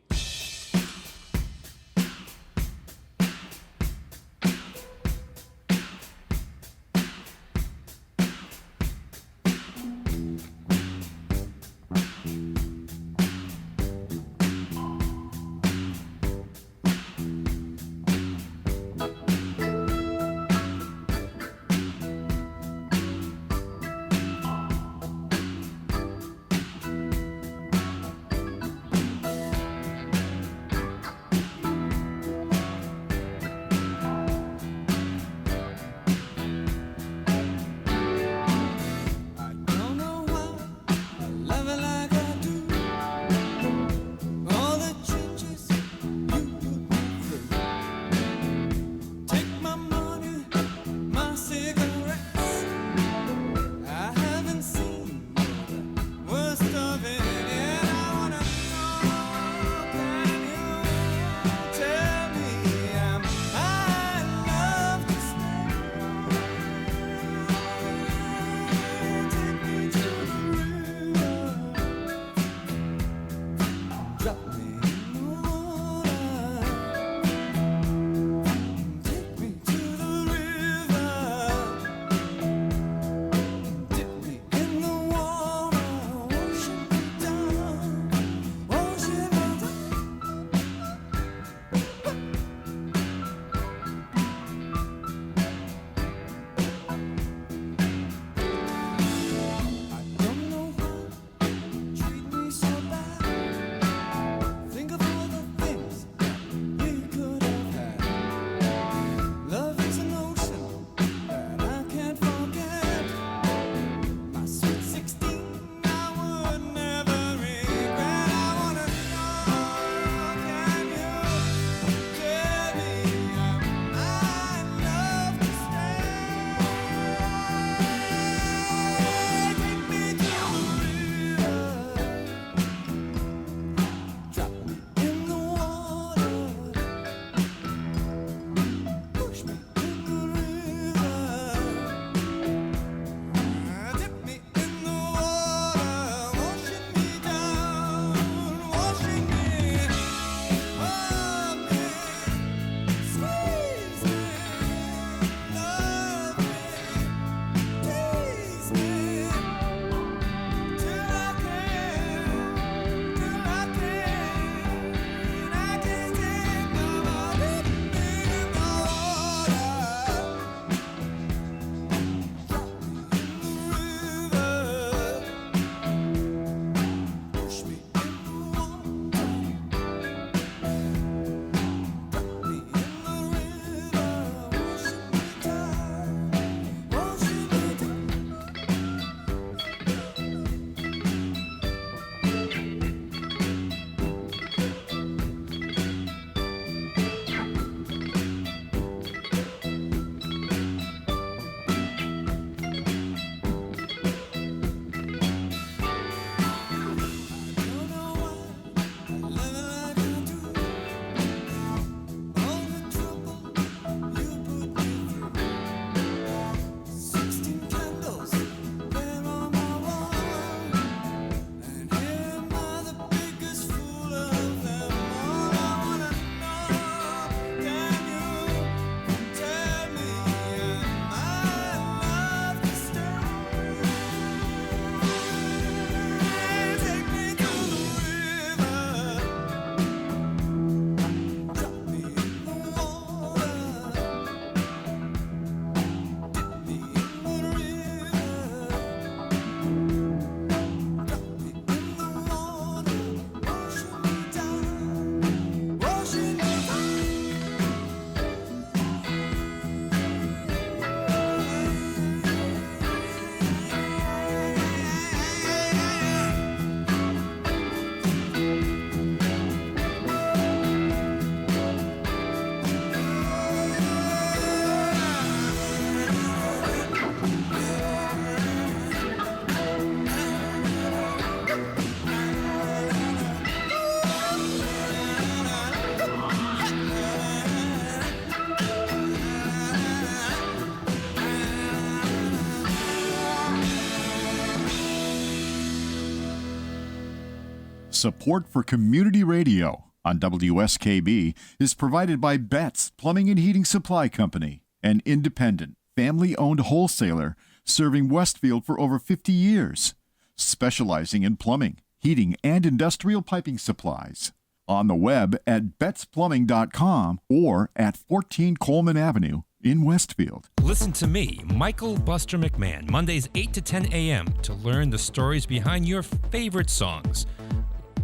Support for community radio on WSKB is provided by Betts Plumbing and Heating Supply Company, an independent, family-owned wholesaler serving Westfield for over 50 years, specializing in plumbing, heating, and industrial piping supplies. On the web at bettsplumbing.com or at 14 Coleman Avenue in Westfield. Listen to me, Michael Buster McMahon, Mondays 8 to 10 a.m. to learn the stories behind your favorite songs.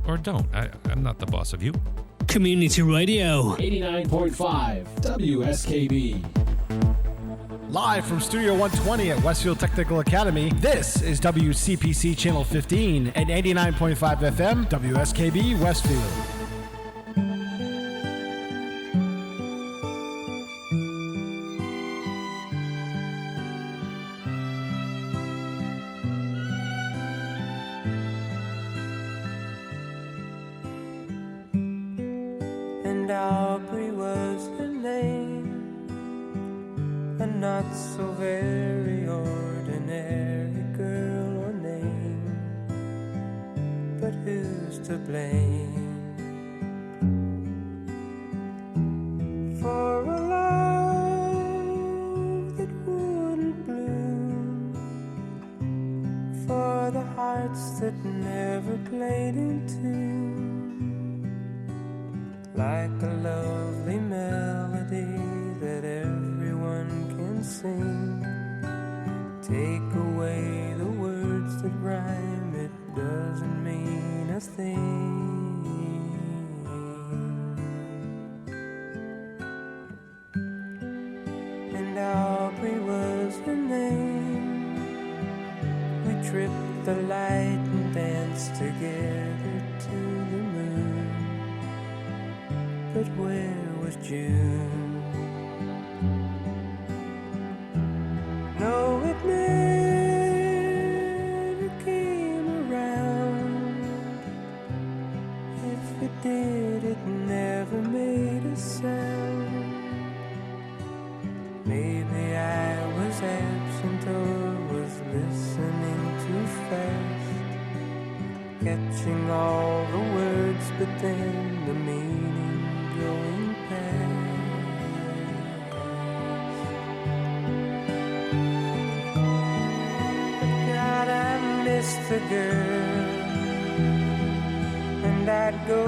Or don't. I'm not the boss of you. Community Radio. 89.5 WSKB. Live from Studio 120 at Westfield Technical Academy, this is WCPC Channel 15 and 89.5 FM, WSKB Westfield. And Aubrey was her name, a not so very ordinary girl or name, but who's to blame for a love that wouldn't bloom, for the hearts that never played in tune, like a lovely melody that everyone can sing. Take away the words that rhyme, it doesn't mean a thing. And Aubrey was her name. We tripped the light and danced together to the moon. But where was June? No, it never came around. If it did, it never made a sound. Maybe I was absent or was listening too fast, catching all the words, but then the meaning going past. But God, I miss the girl, and I'd go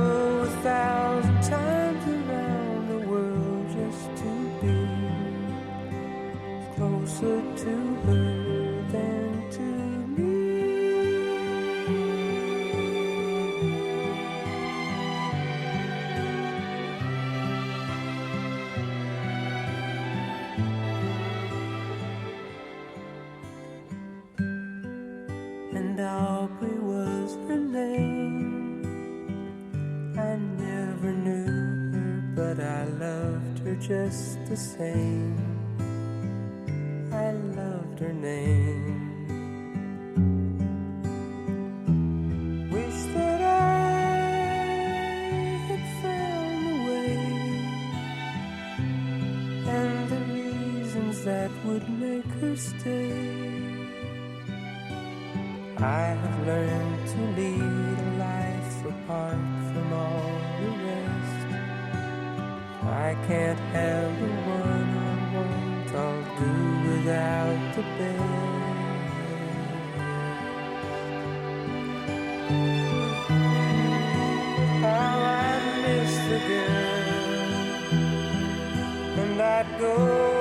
1,000 times around the world just to be closer to her than to me. And Aubrey was her name. I never knew her, but I loved her just the same. I loved her name. Wish that I had found the way and the reasons that would make her stay. I have learned to lead a life apart from all the rest. I can't have the one I want, I'll do without the best. How I miss the girl, and I'd go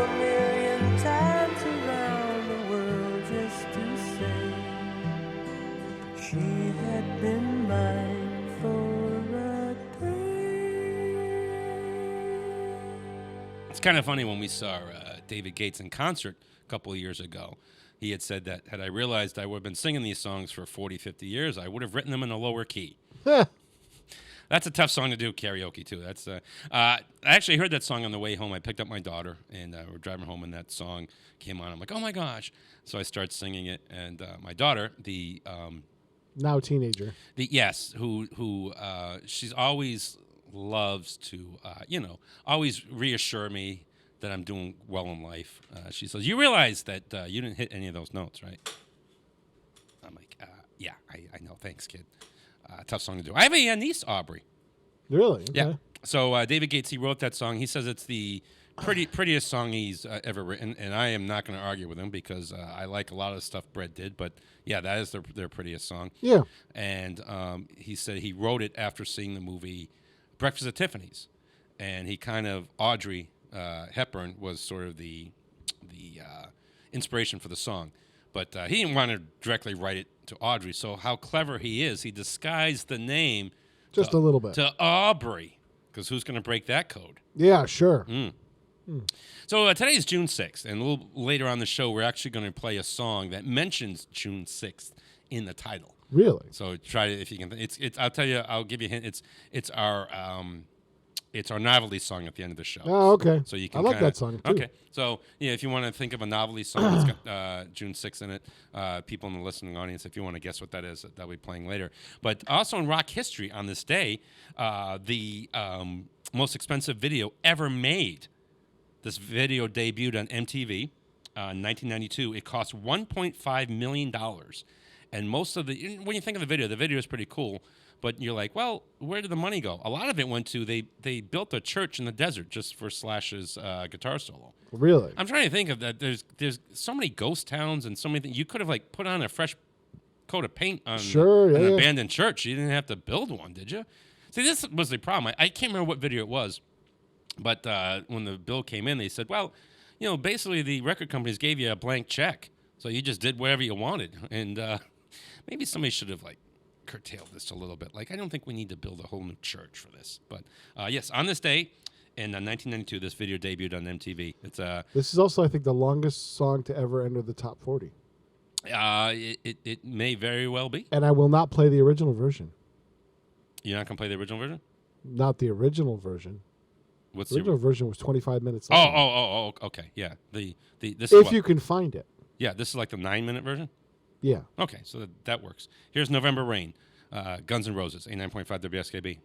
a million times around the world just to say she had been mine for a day. It's kind of funny when we saw David Gates in concert a couple of years ago. He had said that had I realized I would have been singing these songs for 40, 50 years, I would have written them in a lower key. That's a tough song to do karaoke, too. That's I actually heard that song on the way home. I picked up my daughter, and we're driving home, and that song came on. I'm like, oh, my gosh. So I start singing it, and my daughter, the now teenager. Yes, who she's always loves to, always reassure me that I'm doing well in life. She says, you realize that you didn't hit any of those notes, right? I'm like, yeah, I know. Thanks, kid. tough song to do. I have a niece, Aubrey. Really? Okay. Yeah. So David Gates, he wrote that song. He says it's the prettiest song he's ever written, and I am not going to argue with him because I like a lot of the stuff Brett did. But yeah, that is their prettiest song. Yeah. And he said he wrote it after seeing the movie Breakfast at Tiffany's, and he kind of Audrey Hepburn was sort of the inspiration for the song. But he didn't want to directly write it to Audrey. So how clever he is! He disguised the name just a little bit to Aubrey. Because who's going to break that code? Yeah, sure. So today is June 6th, and a little later on the show, we're actually going to play a song that mentions June 6th in the title. Really? So try to, if you can. It's. I'll tell you. I'll give you a hint. It's our novelty song at the end of the show. Oh, okay. So you can. I like that song too. Okay. So yeah, if you want to think of a novelty song that's got June 6th in it, people in the listening audience, if you want to guess what that is, that'll be playing later. But also in rock history, on this day, the most expensive video ever made. This video debuted on MTV in 1992. It cost $1.5 million. And most of when you think of the video is pretty cool. But you're like, well, where did the money go? A lot of it went to, they built a church in the desert just for Slash's guitar solo. Really? I'm trying to think of that. There's so many ghost towns and so many things. You could have like put on a fresh coat of paint on an abandoned church. You didn't have to build one, did you? See, this was the problem. I can't remember what video it was. But when the bill came in, they said, well, basically the record companies gave you a blank check. So you just did whatever you wanted. And maybe somebody should have curtailed this a little bit. I don't think we need to build a whole new church for this. But yes, on this day in 1992, this video debuted on MTV. This is also, I think, the longest song to ever enter the top 40. It may very well be. And I will not play the original version. You're not going to play the original version? Not the original version. What's the original version was 25 minutes long. Oh, okay. Yeah. This if you can find it. Yeah, this is like the 9-minute version? Yeah. Okay, so that works. Here's November Rain, Guns N' Roses, 89.5 WSKB.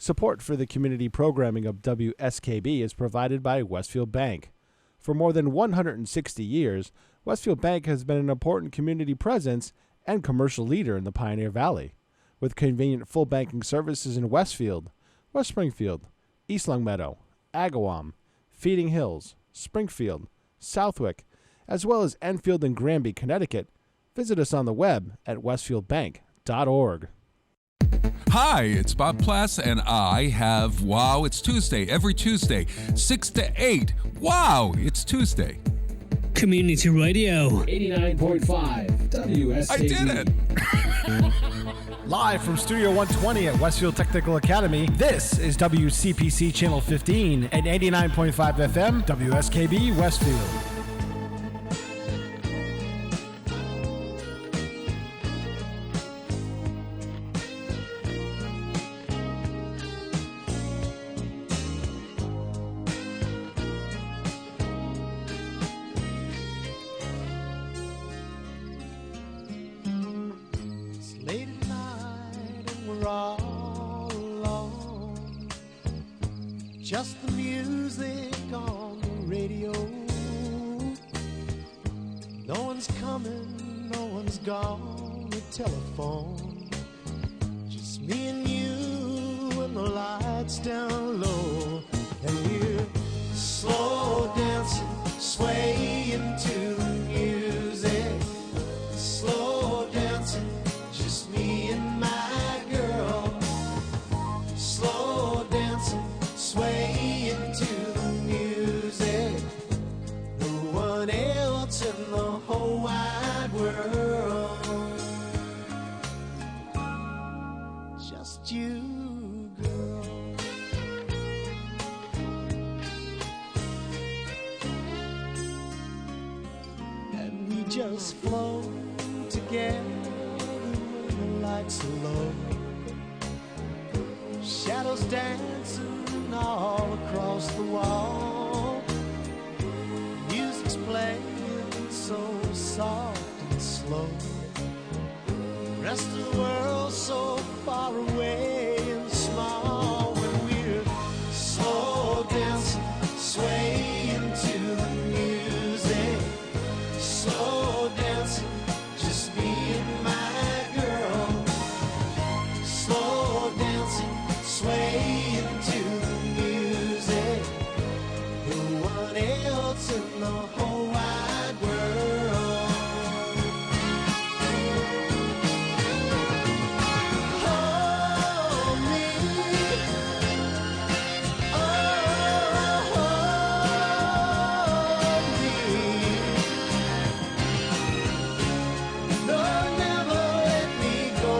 Support for the community programming of WSKB is provided by Westfield Bank. For more than 160 years, Westfield Bank has been an important community presence and commercial leader in the Pioneer Valley, with convenient full banking services in Westfield, West Springfield, East Longmeadow, Agawam, Feeding Hills, Springfield, Southwick, as well as Enfield and Granby, Connecticut. Visit us on the web at westfieldbank.org. Hi, it's Bob Plass, and I have Wow, It's Tuesday every Tuesday, 6 to 8. Wow, it's Tuesday. Community Radio. 89.5 WSKB. I did it! Live from Studio 120 at Westfield Technical Academy, this is WCPC Channel 15 and 89.5 FM, WSKB Westfield. Just the music on the radio. No one's coming, no one's gone. The telephone. Just me and you and the lights down low. And we're slow dancing, swaying to the music. Slow dancing, just me and my girl. Slow dancing, swaying to the music. No one else in the whole wide world. Just you, girl. And we just flow together when the lights are low. Shadows dancing all across the wall. Music's playing so soft and slow. Rest of the world so far away and small. When we're slow dancing, swaying to the music. Slow dancing, just me and my girl. Slow dancing, swaying to the music. No one else in the whole wide world. Hold me, hold me. No, never let me go.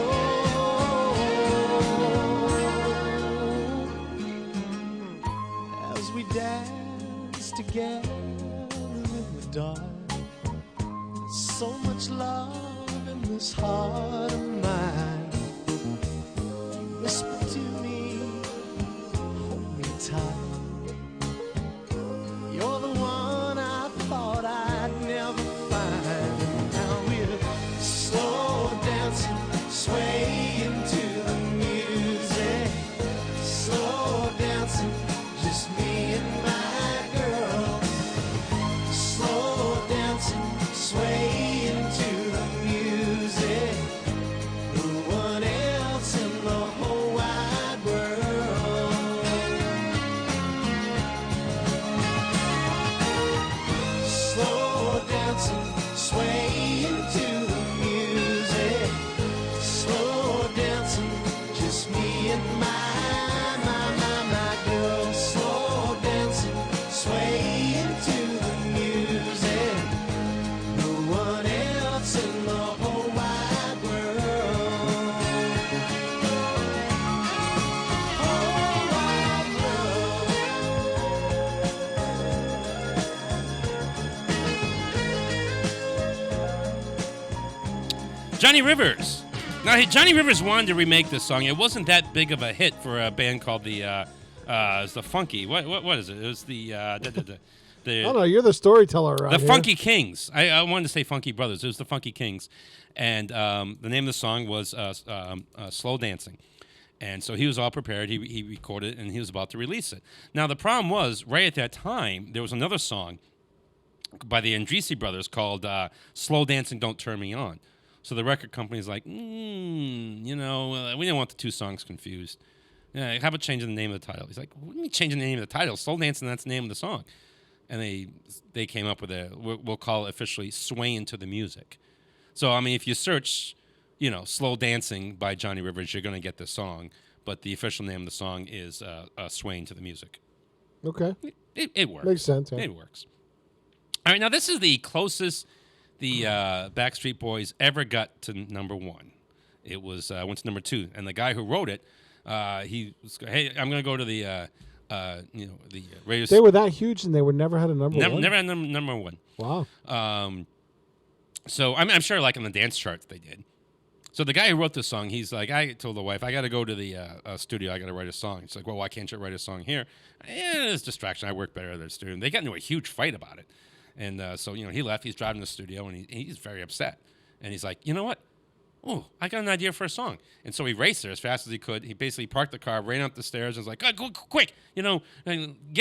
As we dance together in the dark, there's so much love in this heart of mine. You whisper to me, hold me tight. You're the one I thought I'd never find. Now we're slow dancing, swaying to the music. Slow dancing, just me and my girl. Slow dancing, swaying to the music. No one else in the whole wide world. Slow dancing, swaying to the music. Slow dancing, just me and my girl. Slow dancing, swaying to the music. No one else in the whole wide world. Whole wide Johnny Rivers. Now, Johnny Rivers wanted to remake this song. It wasn't that big of a hit for a band called it's the Funky. What is it? It was the Oh no, you're the storyteller around the here. Funky Kings. I wanted to say Funky Brothers. It was the Funky Kings, and the name of the song was "Slow Dancing." And so he was all prepared. He recorded it, and he was about to release it. Now, the problem was, right at that time, there was another song by the Andrisi brothers called Slow Dancing Don't Turn Me On. So the record company's like, we don't want the two songs confused. Yeah, how about changing the name of the title? He's like, what do you mean changing the name of the title? Slow Dancing, that's the name of the song. And they came up with we'll call it officially Swaying to the Music. So, I mean, if you search, Slow Dancing by Johnny Rivers, you're going to get this song. But the official name of the song is Swaying to the Music. Okay. It works. Makes sense. Yeah. It works. All right, now this is the closest the Backstreet Boys ever got to number one. It was went to number 2, and the guy who wrote it, he was, hey, I'm going to go to the radio. They were that huge, and they would never had a number one. Never had number 1. Wow. So I'm sure, like in the dance charts, they did. So the guy who wrote this song, he's like, I told the wife, I got to go to the studio. I got to write a song. She's like, well, why can't you write a song here? Yeah, it's distraction. I work better at the studio. And they got into a huge fight about it. And so, he left. He's driving to the studio, and he's very upset. And he's like, you know what? Oh, I got an idea for a song. And so he raced there as fast as he could. He basically parked the car, ran up the stairs, and was like, go quick, get in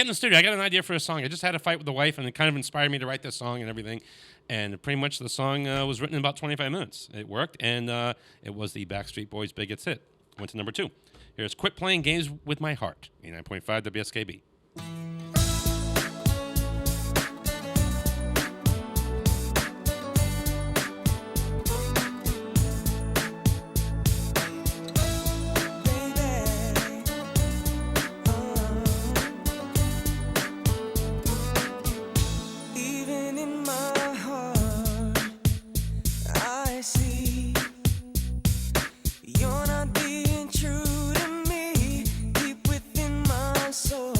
the studio. I got an idea for a song. I just had a fight with the wife, and it kind of inspired me to write this song and everything. And pretty much the song was written in about 25 minutes. It worked, and it was the Backstreet Boys' biggest hit. Went to number 2. Here's Quit Playing Games with My Heart, 89.5 WSKB. You're not being true to me, deep within my soul.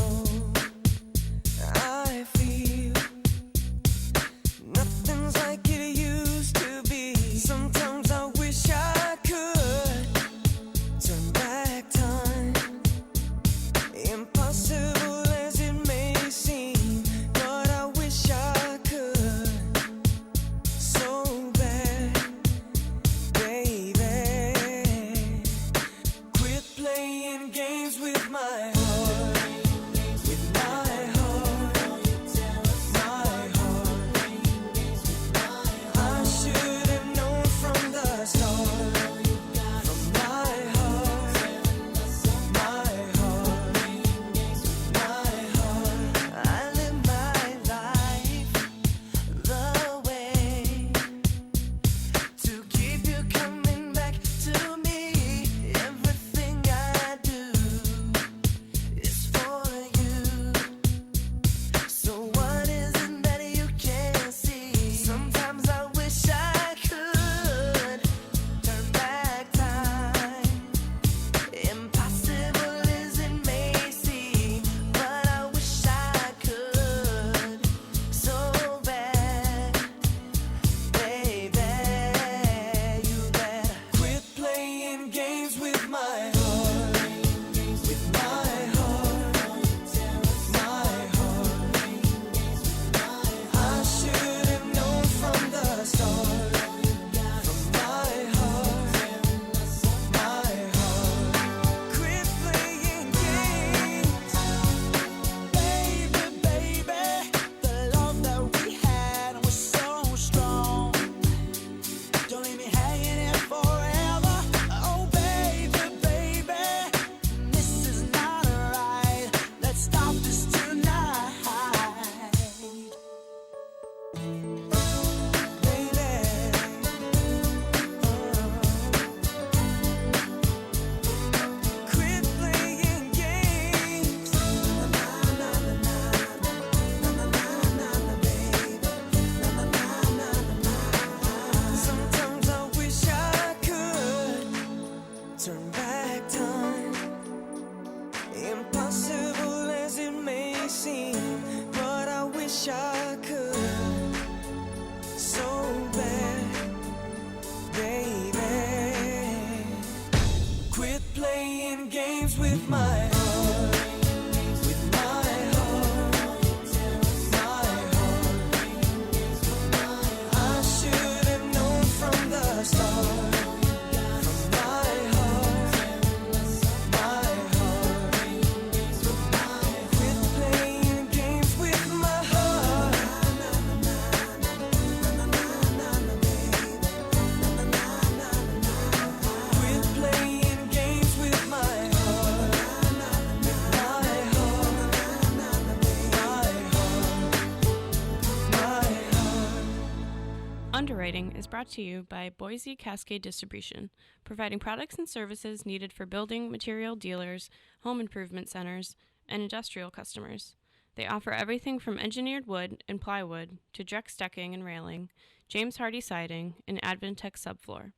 brought to you by Boise Cascade Distribution, providing products and services needed for building material dealers, home improvement centers, and industrial customers. They offer everything from engineered wood and plywood to Drex decking and railing, James Hardy siding, and Advantech subfloor.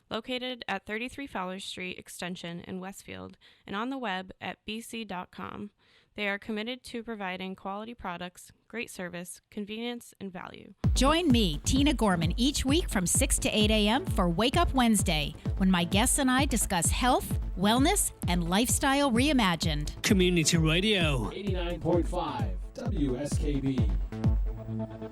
Located at 33 Fowler Street Extension in Westfield and on the web at bc.com, they are committed to providing quality products, great service, convenience, and value. Join me, Tina Gorman, each week from 6 to 8 a.m. for Wake Up Wednesday, when my guests and I discuss health, wellness, and lifestyle reimagined. Community Radio. 89.5 WSKB.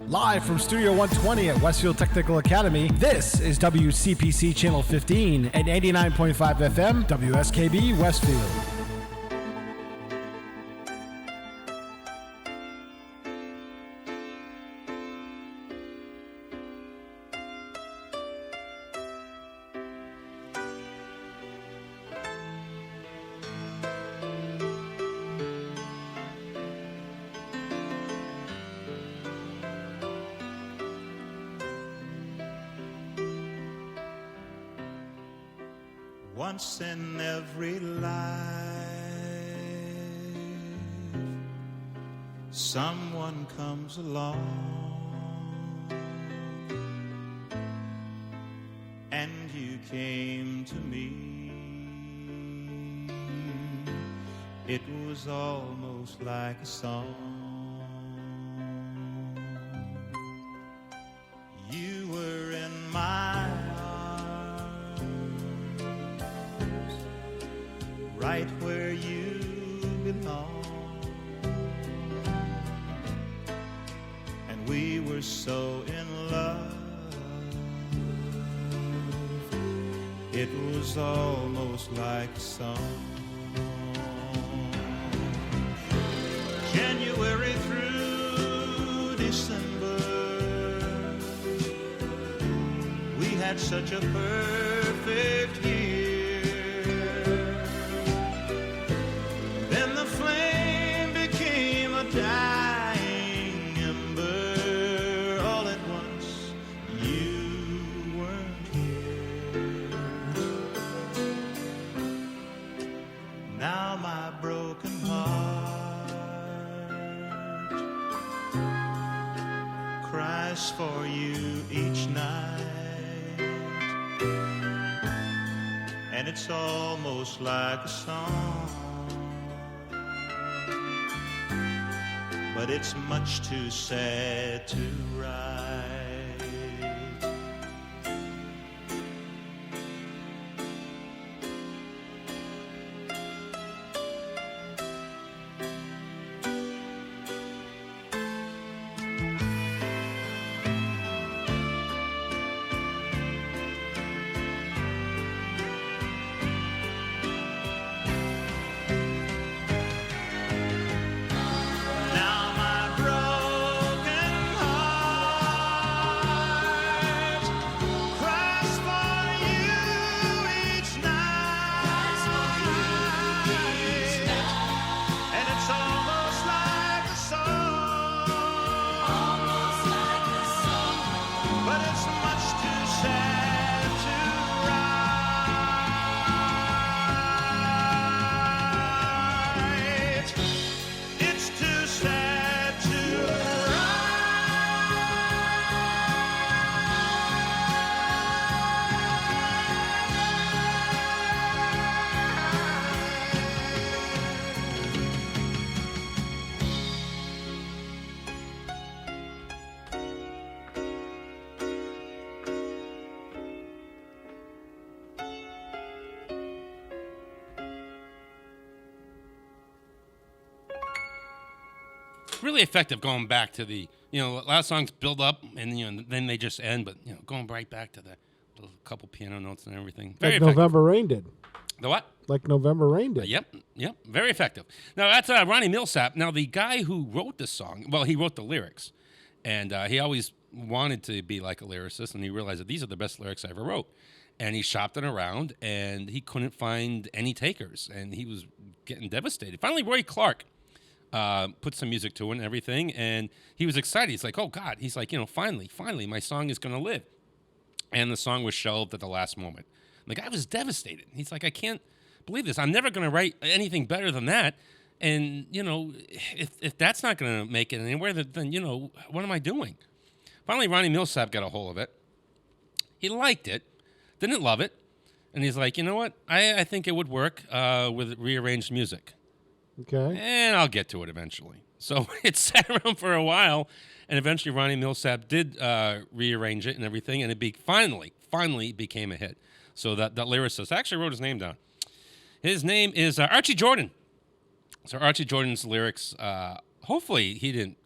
Live from Studio 120 at Westfield Technical Academy, this is WCPC Channel 15 and 89.5 FM WSKB Westfield. Once in every life, someone comes along, and you came to me. It was almost like a song. You were in my right where you belong, and we were so in love, it was almost like a song. January through December, we had such a perfect year. Dying ember, all at once you weren't here. Now my broken heart cries for you each night, and it's almost like a song, but it's much too sad to write. Really effective going back to the, a lot of songs build up and, then they just end, but, going right back to the little couple piano notes and everything. Very like effective. November Rain did. The what? Like November Rain did. Yep. Very effective. Now, that's Ronnie Millsap. Now, the guy who wrote this song, well, he wrote the lyrics, and he always wanted to be like a lyricist, and he realized that these are the best lyrics I ever wrote. And he shopped it around, and he couldn't find any takers, and he was getting devastated. Finally, Roy Clark put some music to it and everything, and he was excited. He's like, oh, God. He's like, finally, my song is going to live. and the song was shelved at the last moment. The guy was devastated. He's like, I can't believe this. I'm never going to write anything better than that. And, if that's not going to make it anywhere, then, what am I doing? Finally, Ronnie Millsap got a hold of it. He liked it, didn't love it. And he's like, you know what? I think it would work with rearranged music. Okay. And I'll get to it eventually. So it sat around for a while, and eventually Ronnie Millsap did rearrange it and everything, and it finally became a hit. So that lyricist, I actually wrote his name down. His name is Archie Jordan. So Archie Jordan's lyrics, hopefully he didn't,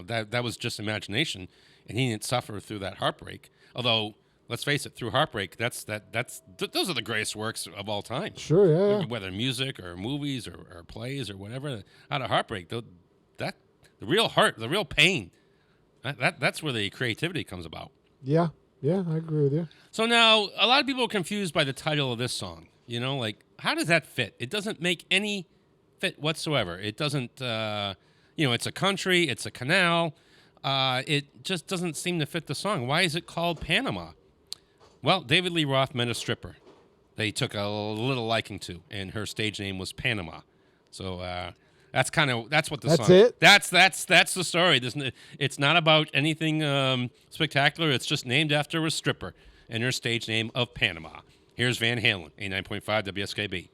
that was just imagination, and he didn't suffer through that heartbreak. Although, let's face it, through heartbreak, those are the greatest works of all time. Sure, yeah. Whether music or movies or plays or whatever, out of heartbreak, the real heart, the real pain, that's where the creativity comes about. Yeah, I agree with you. So now, a lot of people are confused by the title of this song. How does that fit? It doesn't make any fit whatsoever. It doesn't, it's a country, it's a canal. It just doesn't seem to fit the song. Why is it called Panama? Well, David Lee Roth met a stripper they took a little liking to, and her stage name was Panama. So that's what the song. That's it. That's the story. It's not about anything spectacular. It's just named after a stripper and her stage name of Panama. Here's Van Halen, 89.5 WSKB.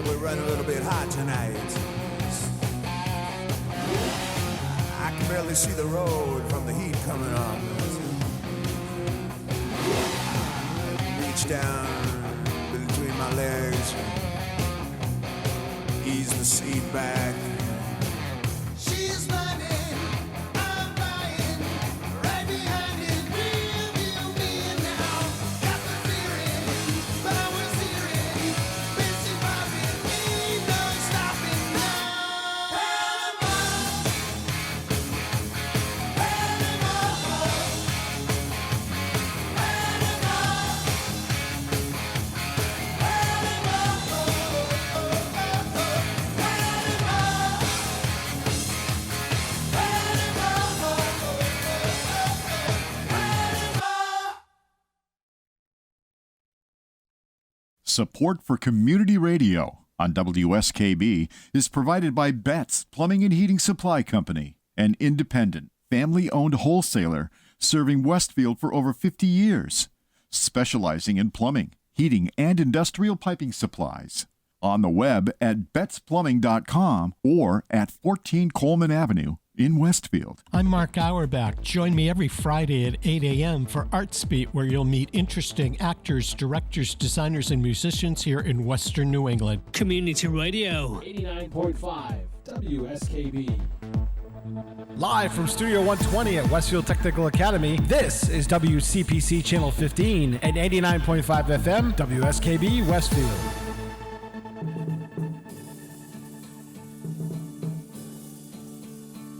We're running a little bit hot tonight. I can barely see the road from the heat coming on. Reach down between my legs, ease the seat back. She's running, I'm riding, right behind it, real me now. Got the feeling, but I was hearing, busy popping, ain't no stopping now. Panama, Support for community radio on WSKB is provided by Betts Plumbing and Heating Supply Company, an independent, family-owned wholesaler serving Westfield for over 50 years, specializing in plumbing, heating, and industrial piping supplies. On the web at bettsplumbing.com or at 14 Coleman Avenue in Westfield. I'm Mark Auerbach. Join me every Friday at 8 a.m. for Arts Beat, where you'll meet interesting actors, directors, designers, and musicians here in Western New England. Community Radio. 89.5 WSKB. Live from Studio 120 at Westfield Technical Academy, this is WCPC Channel 15 and 89.5 FM WSKB Westfield.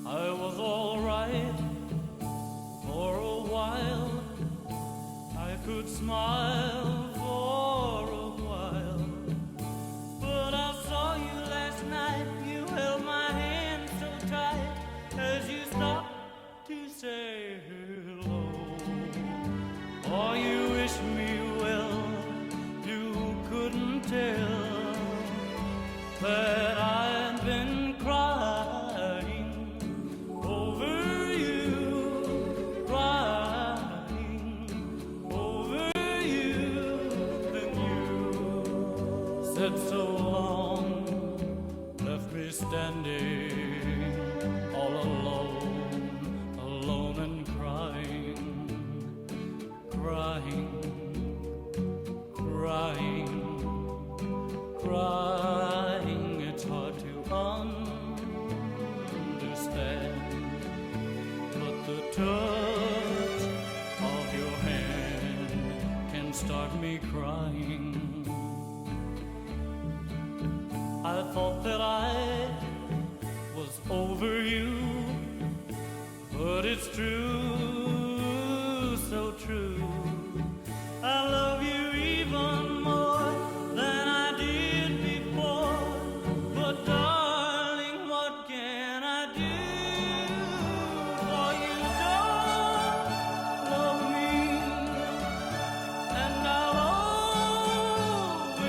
I was all right for a while. I could smile for a while. But I saw you last night. You held my hand so tight as you stopped to say hello. Oh, you wish me well. You couldn't tell that I've been crying over you, crying over you. Then you said so long, left me standing all alone, alone and crying, crying, crying, crying. It's hard to understand, but the touch of your hand can start me crying. I thought that I was over you, but it's true, so true. I love you even more than I did before. But darling, what can I do? For you don't love me, and I'll always be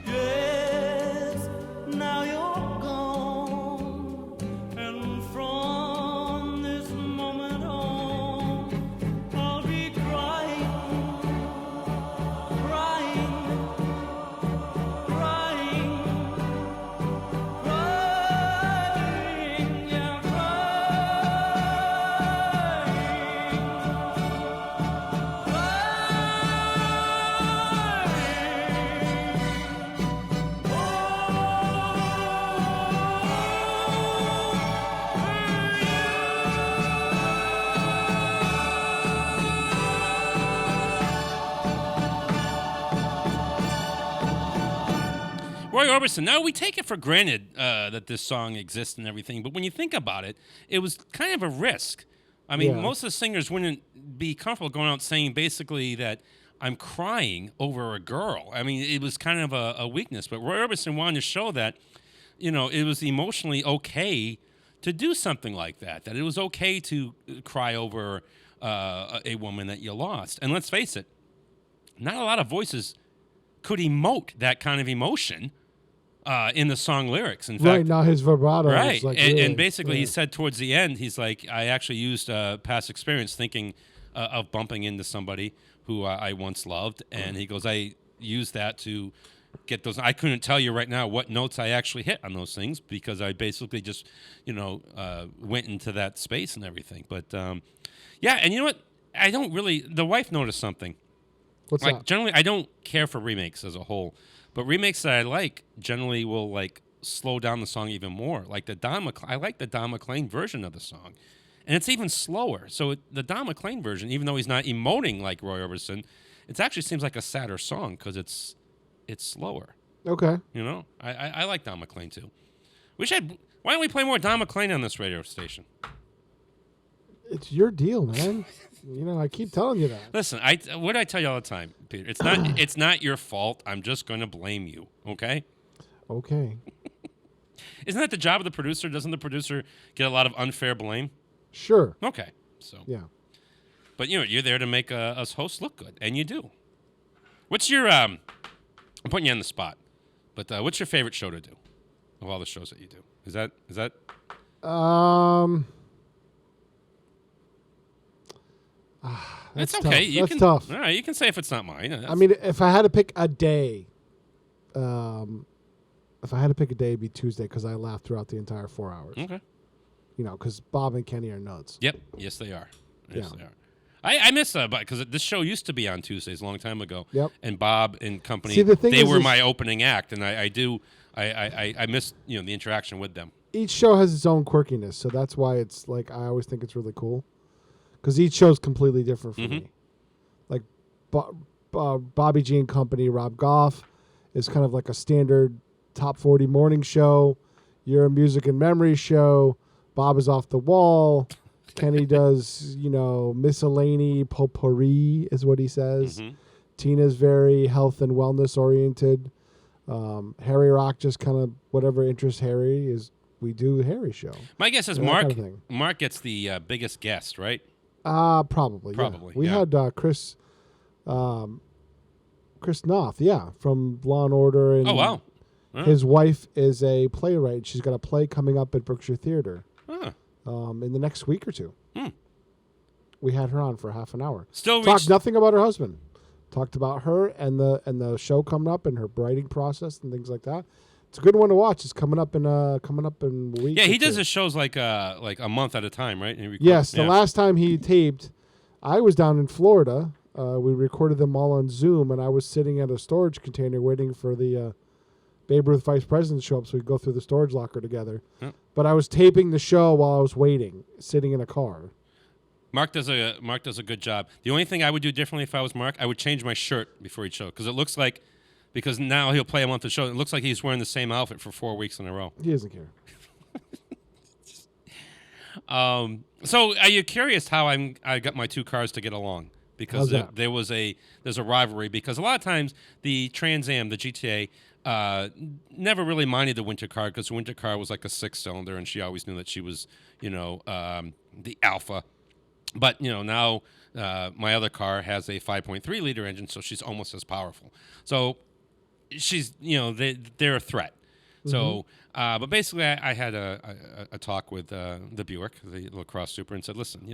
yes, now you're gone, and from this moment on, I'll be crying, crying, crying, crying, yeah, Roy Orbison. Now, we take it for granted that this song exists and everything, but when you think about it, it was kind of a risk. I mean, Yeah. most of the singers wouldn't be comfortable going out saying basically that I'm crying over a girl. I mean, it was kind of a weakness, but Roy Orbison wanted to show that, you know, it was emotionally okay to do something like that it was okay to cry over a woman that you lost. And let's face it, not a lot of voices could emote that kind of emotion in the song lyrics. In fact, Right now, his vibrato right, is like and really, basically yeah. he said towards the end, he's like, I actually used past experience thinking of bumping into somebody who I once loved, and he goes, I used that to get those. I couldn't tell you right now what notes I actually hit on those things because I basically just, went into that space and everything. But yeah, and you know what? I don't really. The wife noticed something. What's like that? generally, I don't care for remakes as a whole, but remakes that I like generally will like slow down the song even more. Like the I like the Don McLean version of the song, and it's even slower. So the Don McLean version, even though he's not emoting like Roy Orbison, it actually seems like a sadder song because it's slower. Okay. You know, I like Don McLean too. Why don't we play more Don McLean on this radio station? It's your deal, man. I keep telling you that. Listen, what do I tell you all the time, Peter? It's not your fault. I'm just going to blame you. Okay. Okay. Isn't that the job of the producer? Doesn't the producer get a lot of unfair blame? Sure. Okay. So. Yeah. But you're there to make us hosts look good, and you do. What's your I'm putting you on the spot, but what's your favorite show to do of all the shows that you do? Is that That's okay. Tough. That's tough. All right, you can say if it's not mine. I mean, if I had to pick a day, it'd be Tuesday because I laughed throughout the entire 4 hours. Okay. Because Bob and Kenny are nuts. Yep. Yes, they are. Yes, they are. I miss because this show used to be on Tuesdays a long time ago. Yep. And Bob and company, See, the thing they is were my opening act, and I miss the interaction with them. Each show has its own quirkiness, so that's why it's like I always think it's really cool, because each show is completely different for me. Like Bobby G and Company, Rob Goff is kind of like a standard top 40 morning show. You're a music and memory show. Bob is off the wall. Kenny does, miscellany potpourri is what he says. Tina's very health and wellness oriented. Harry Rock just kind of whatever interests Harry is. We do the Harry show. My guess is Mark gets the biggest guest, right? Probably. Probably. Yeah. We had Chris Noth, from Law and Order. And oh wow. His wife is a playwright. She's got a play coming up at Berkshire Theater. In the next week or two. We had her on for half an hour. Talked nothing about her husband. Talked about her and the show coming up and her writing process and things like that. It's a good one to watch. It's coming up in a week. Yeah, he does his shows like a month at a time, right? Yes, the last time he taped, I was down in Florida. We recorded them all on Zoom, and I was sitting at a storage container waiting for the Babe Ruth vice president to show up so we could go through the storage locker together. Yep. But I was taping the show while I was waiting, sitting in a car. Mark does a good job. The only thing I would do differently if I was Mark, I would change my shirt before each show because it looks like, because now he'll play a month of show. It looks like he's wearing the same outfit for 4 weeks in a row. He doesn't care. So are you curious how I got my two cars to get along? Because there's a rivalry. Because a lot of times the Trans Am, the GTA, never really minded the winter car because the winter car was like a 6-cylinder, and she always knew that she was, the alpha. But now my other car has a 5.3 liter engine, so she's almost as powerful. So she's, they're a threat. So, but basically, I had a talk with the Buick, the lacrosse super, and said, listen,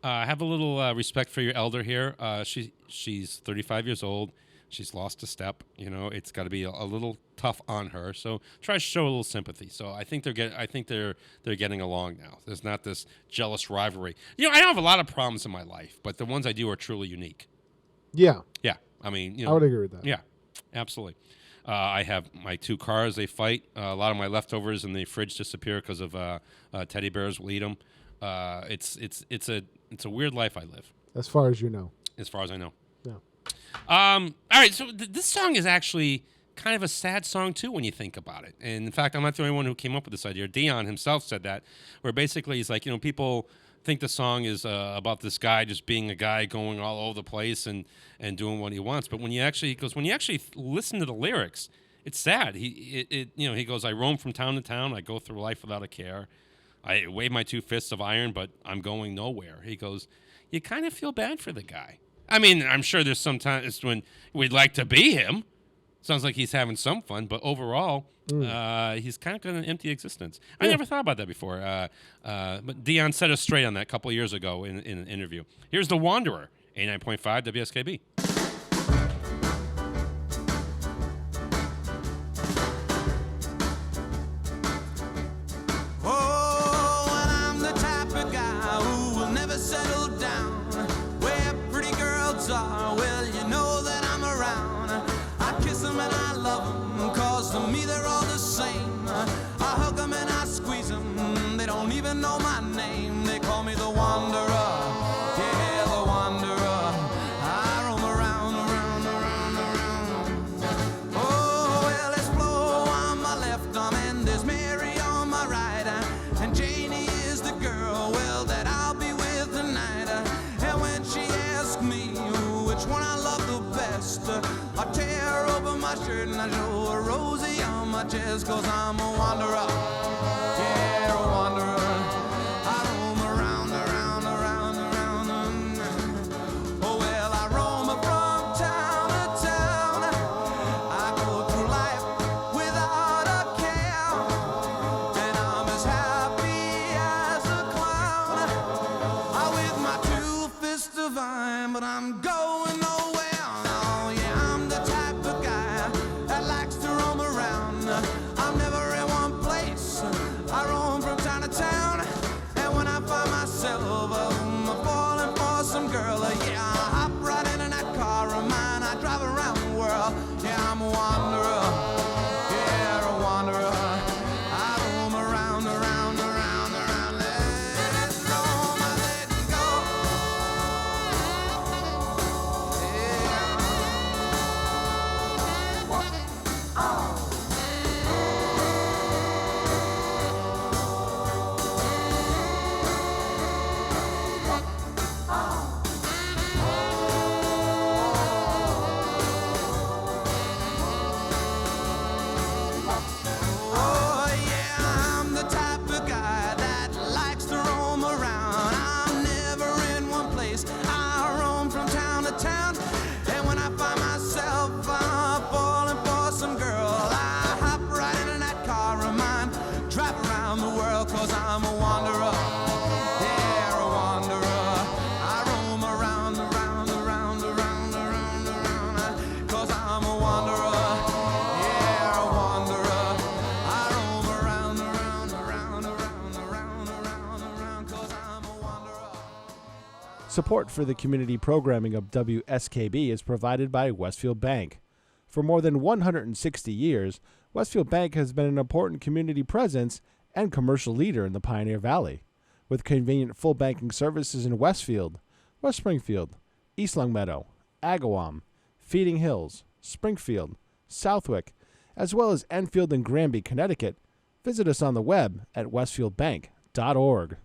have a little respect for your elder here. She's 35 years old. She's lost a step. It's got to be a little tough on her. So try to show a little sympathy. So I think they're getting along now. There's not this jealous rivalry. I don't have a lot of problems in my life, but the ones I do are truly unique. Yeah. Yeah. I mean, I would agree with that. Yeah, absolutely. I have my two cars. They fight. A lot of my leftovers in the fridge disappear because of teddy bears will eat them. It's a weird life I live. As far as you know. As far as I know. Yeah. All right. So this song is actually kind of a sad song too when you think about it. And in fact, I'm not the only one who came up with this idea. Dion himself said that, where basically he's like, people think the song is about this guy just being a guy going all over the place and doing what he wants. But when you actually listen to the lyrics, it's sad. He goes, I roam from town to town. I go through life without a care. I wave my two fists of iron, but I'm going nowhere. He goes, you kind of feel bad for the guy. I mean, I'm sure there's some times when we'd like to be him. Sounds like he's having some fun, but overall, he's kind of got an empty existence. I never thought about that before. But Dion set us straight on that a couple of years ago in an interview. Here's The Wanderer, 89.5 WSKB. Know my name, they call me the Wanderer. Yeah, the Wanderer. I roam around. Oh, well, there's Flo on my left arm and there's Mary on my right. And Janie is the girl, well, that I'll be with tonight. And when she asks me which one I love the best, I tear open my my shirt and I show a rosy on my chest, 'cause I'm a wanderer. Yeah, a wanderer. I roam around, around, around, around. Oh, well, I roam from town to town. I go through life without a care, and I'm as happy as a clown. I with my two fists divine, but I'm going nowhere. Oh, yeah, I'm the type of guy that likes to roam around. I'm never in one place. I roam from town to town, and when I find myself falling for some girl, yeah, I hop right in that car of mine. I drive around the world. Yeah, I'm a wanderer. Yeah, a wanderer. I roam around, around, around, around. Let it go, let it go. Oh, yeah, I'm the type of guy that likes to roam around. I'm never in one place. I roam from town to town. And when I find myself falling for some girl, I hop right into that car of mine, drive around the world, 'cause I'm a wanderer. Yeah, a wanderer. I roam around, around, around, around, around, around, 'cause I'm a wanderer. Yeah, a wanderer. I roam around, around, around, around, around, around, around, 'cause I'm a wanderer. Support for the community programming of WSKB is provided by Westfield Bank. For more than 160 years, Westfield Bank has been an important community presence and commercial leader in the Pioneer Valley. With convenient full banking services in Westfield, West Springfield, East Longmeadow, Agawam, Feeding Hills, Springfield, Southwick, as well as Enfield and Granby, Connecticut, visit us on the web at westfieldbank.org.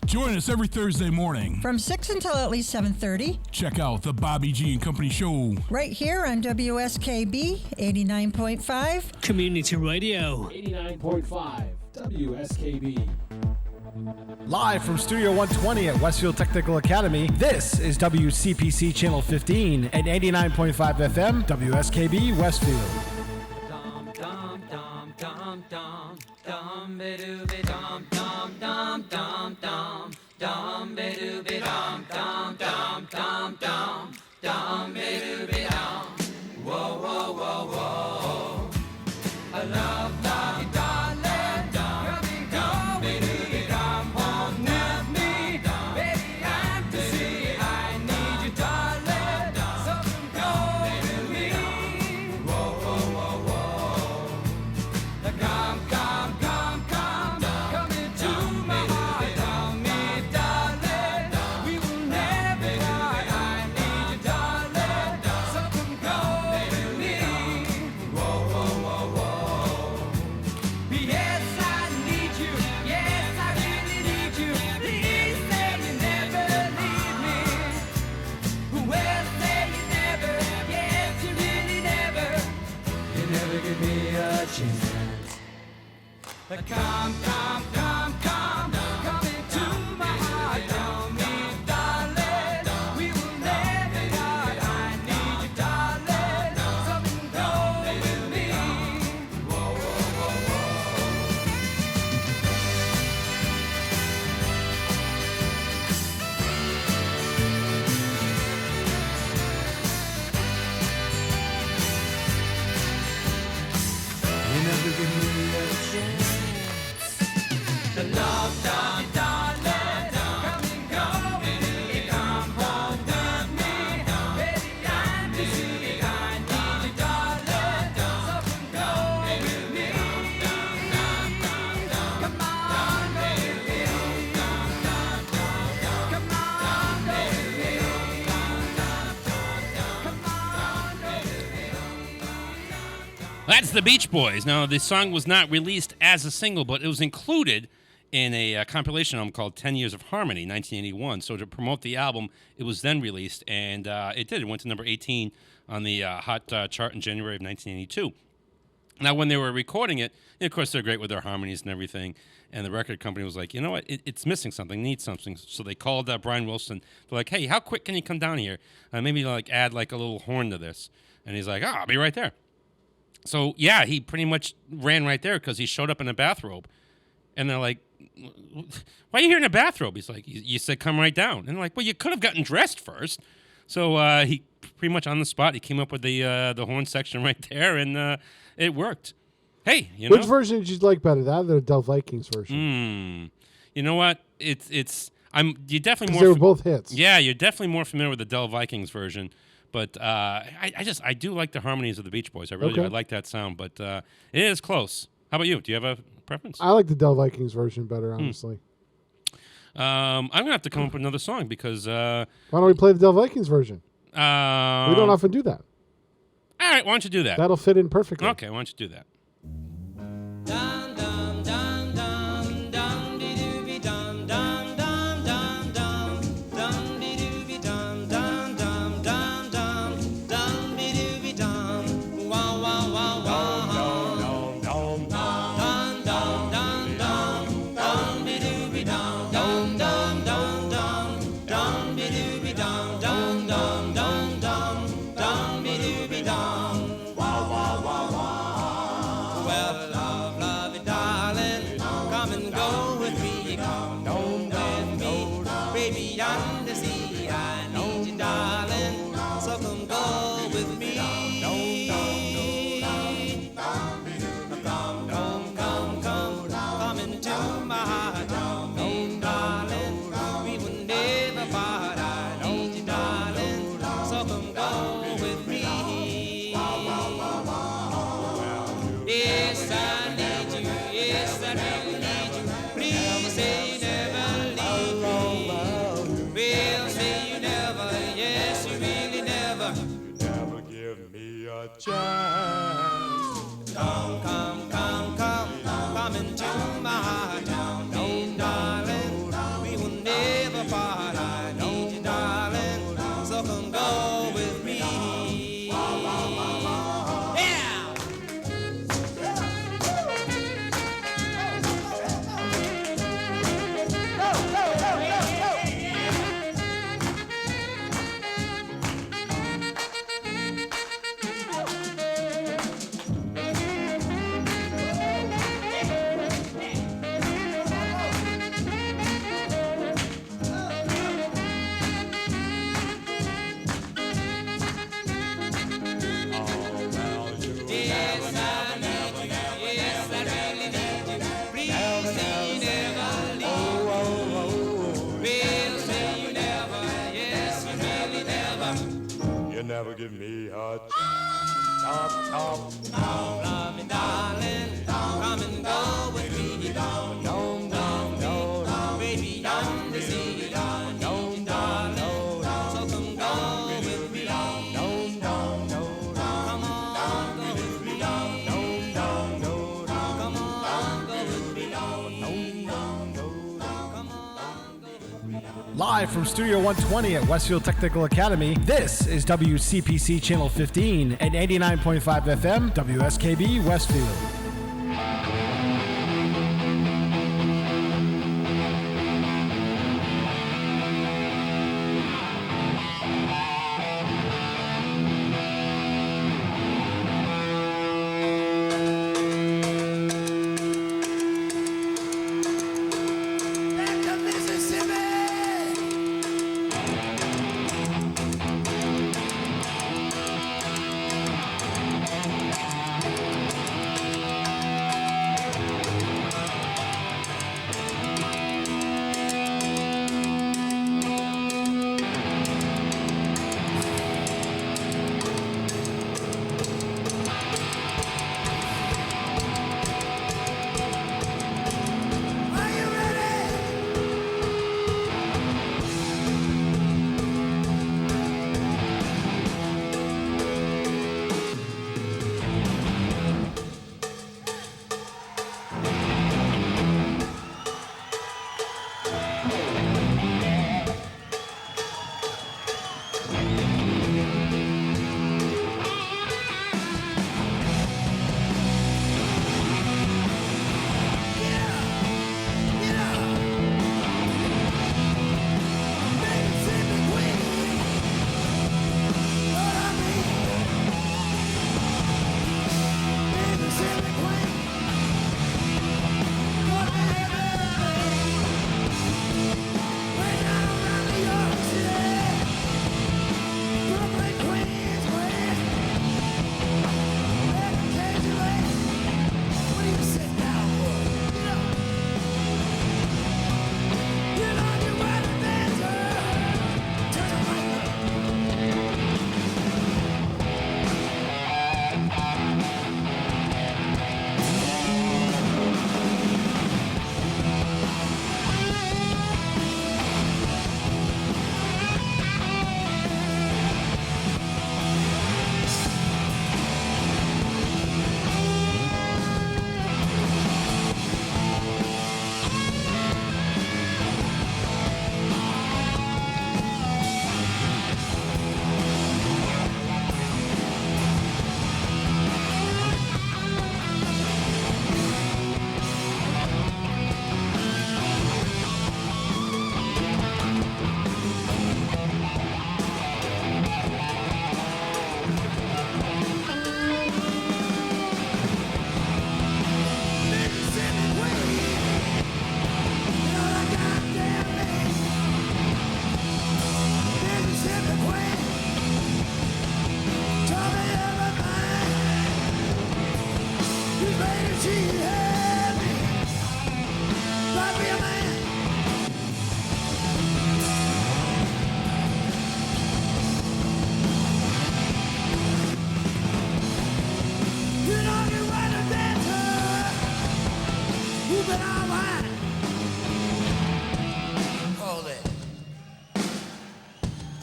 Join us every Thursday morning. From 6 until at least 7:30. Check out the Bobby G and Company Show. Right here on WSKB 89.5. Community Radio. 89.5 WSKB. Live from Studio 120 at Westfield Technical Academy, this is WCPC Channel 15 at 89.5 FM, WSKB Westfield. Dum dum dum dum dum dum be doo be dum dum dum dum dum dum be doo be dum dum dum dum dum dum be doo be dum. Whoa whoa whoa whoa. I love you, darling. Come be doo be dum. Won't leave me, baby. I'm to see. I need you, darling. So go with me. Whoa whoa whoa whoa. Come, come, come, come, come into my heart, tell me, darling, we will never part. I need you, darling, so come go with me. Whoa, whoa, whoa, whoa. Yes, I need you. Yes, I really need you. Please say you never leave me. Well, say you never. Yes, you really never. You never give me a chance. Come, come, come, come, come into my heart, tell me, darling, we will never part. I need you, darling, so go with me. Whoa, whoa, whoa, whoa. You never give me a chance. The love done, darling, come and go with me. Come home with me, baby, I'm busy. I need you, darling, so come go with me. Come on, baby. Come on, baby. Come on, baby. That's the Beach Boys. Now, the song was not released as a single, but it was included in a compilation album called 10 Years of Harmony, 1981. So to promote the album, it was then released, and it did. It went to number 18 on the Hot chart in January of 1982. Now, when they were recording it, of course, they're great with their harmonies and everything, and the record company was like, you know what, it's missing something, needs something. So they called Brian Wilson. They're like, hey, how quick can you come down here? Maybe like add like a little horn to this. And he's like, I'll be right there. So, yeah, he pretty much ran right there because he showed up in a bathrobe. And they're like, why are you here in a bathrobe? He's like, you said come right down. And they're like, well, you could have gotten dressed first. So he pretty much on the spot, he came up with the horn section right there, and it worked. Hey, you know. Which version did you like better, that or the Del Vikings version? You know what? You're definitely more. They were both hits. Yeah, you're definitely more familiar with the Del Vikings version. But I do like the harmonies of the Beach Boys. I really do. I like that sound, but it is close. How about you? Do you have a preference? I like the Del Vikings version better, honestly. I'm going to have to come up with another song because... why don't we play the Del Vikings version? We don't often do that. All right, why don't you do that? That'll fit in perfectly. Okay, why don't you do that? Come into my town, darling. We will never part. I need you, darling. So come go with me. Yeah. Never give me a Love me, darling. Come and go with me. Baby, on the sea. Darling. So come go with me. Come on, go with me. Come on, go with me. Live from Studio 120 at Westfield Technical Academy, this is WCPC Channel 15 and 89.5 FM, WSKB Westfield.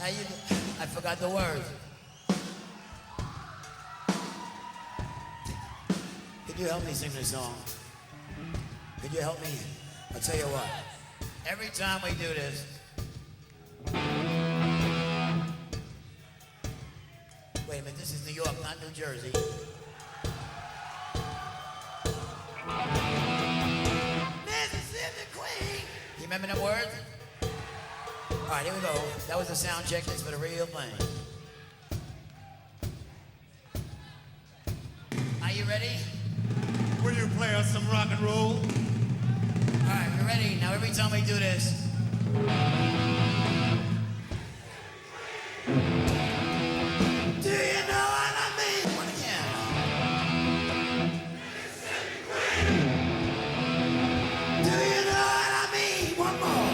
Now I forgot the words. Could you help me sing this song? Could you help me? I'll tell you what. Every time we do this, wait a minute, this is New York, not New Jersey. Mississippi Queen. You remember them words? All right, here we go. That was the sound check. This for the real thing. Are you ready? Will you play us some rock and roll? All right, you ready? Now every time we do this. Do you know what I mean? One again. Do you know what I mean? One more.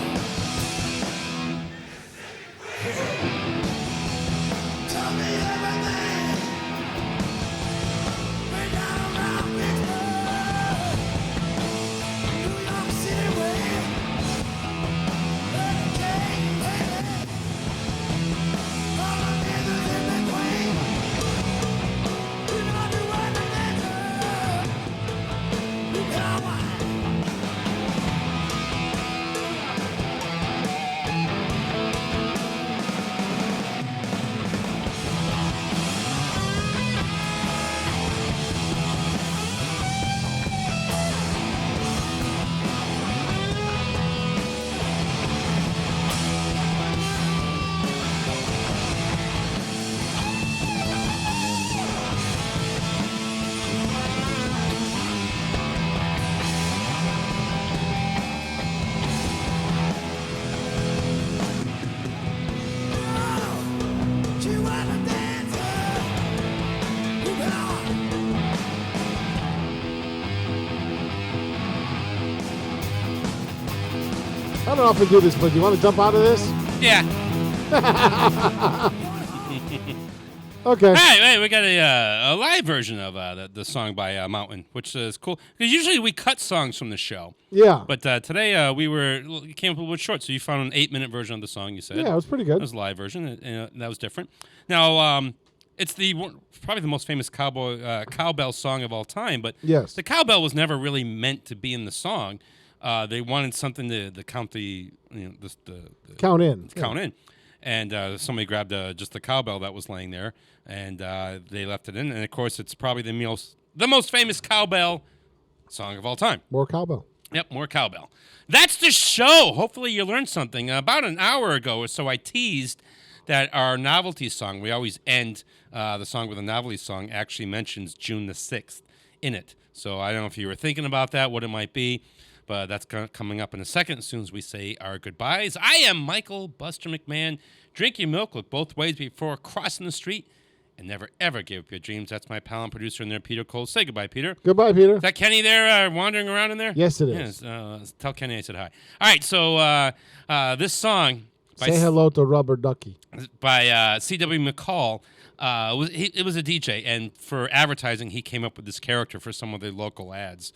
Tell me everything. We're down around Pittsburgh, New York City way. I don't often do this, but you want to jump out of this? Yeah. Okay. Hey, we got a live version of the song by Mountain, which is cool. Because usually we cut songs from the show. Yeah. But today we came up a little bit short, so you found an 8-minute version of the song, you said. Yeah, it was pretty good. It was a live version, and that was different. Now, it's probably the most famous cowbell song of all time, but yes, the cowbell was never really meant to be in the song. They wanted something to count the count in. And somebody grabbed just the cowbell that was laying there, and they left it in. And of course, it's probably the most famous cowbell song of all time. More cowbell. Yep, more cowbell. That's the show. Hopefully, you learned something. About an hour ago or so, I teased that our novelty song, we always end the song with a novelty song, actually mentions June the 6th in it. So I don't know if you were thinking about that, what it might be. But that's coming up in a second as soon as we say our goodbyes. I am Michael Buster McMahon. Drink your milk, look both ways before crossing the street, and never, ever give up your dreams. That's my pal and producer in there, Peter Cole. Say goodbye, Peter. Goodbye, Peter. Is that Kenny there wandering around in there? Yes, it is. Yes, tell Kenny I said hi. All right, so this song... Say hello to Rubber Ducky. By C.W. McCall. It was a DJ, and for advertising, he came up with this character for some of the local ads.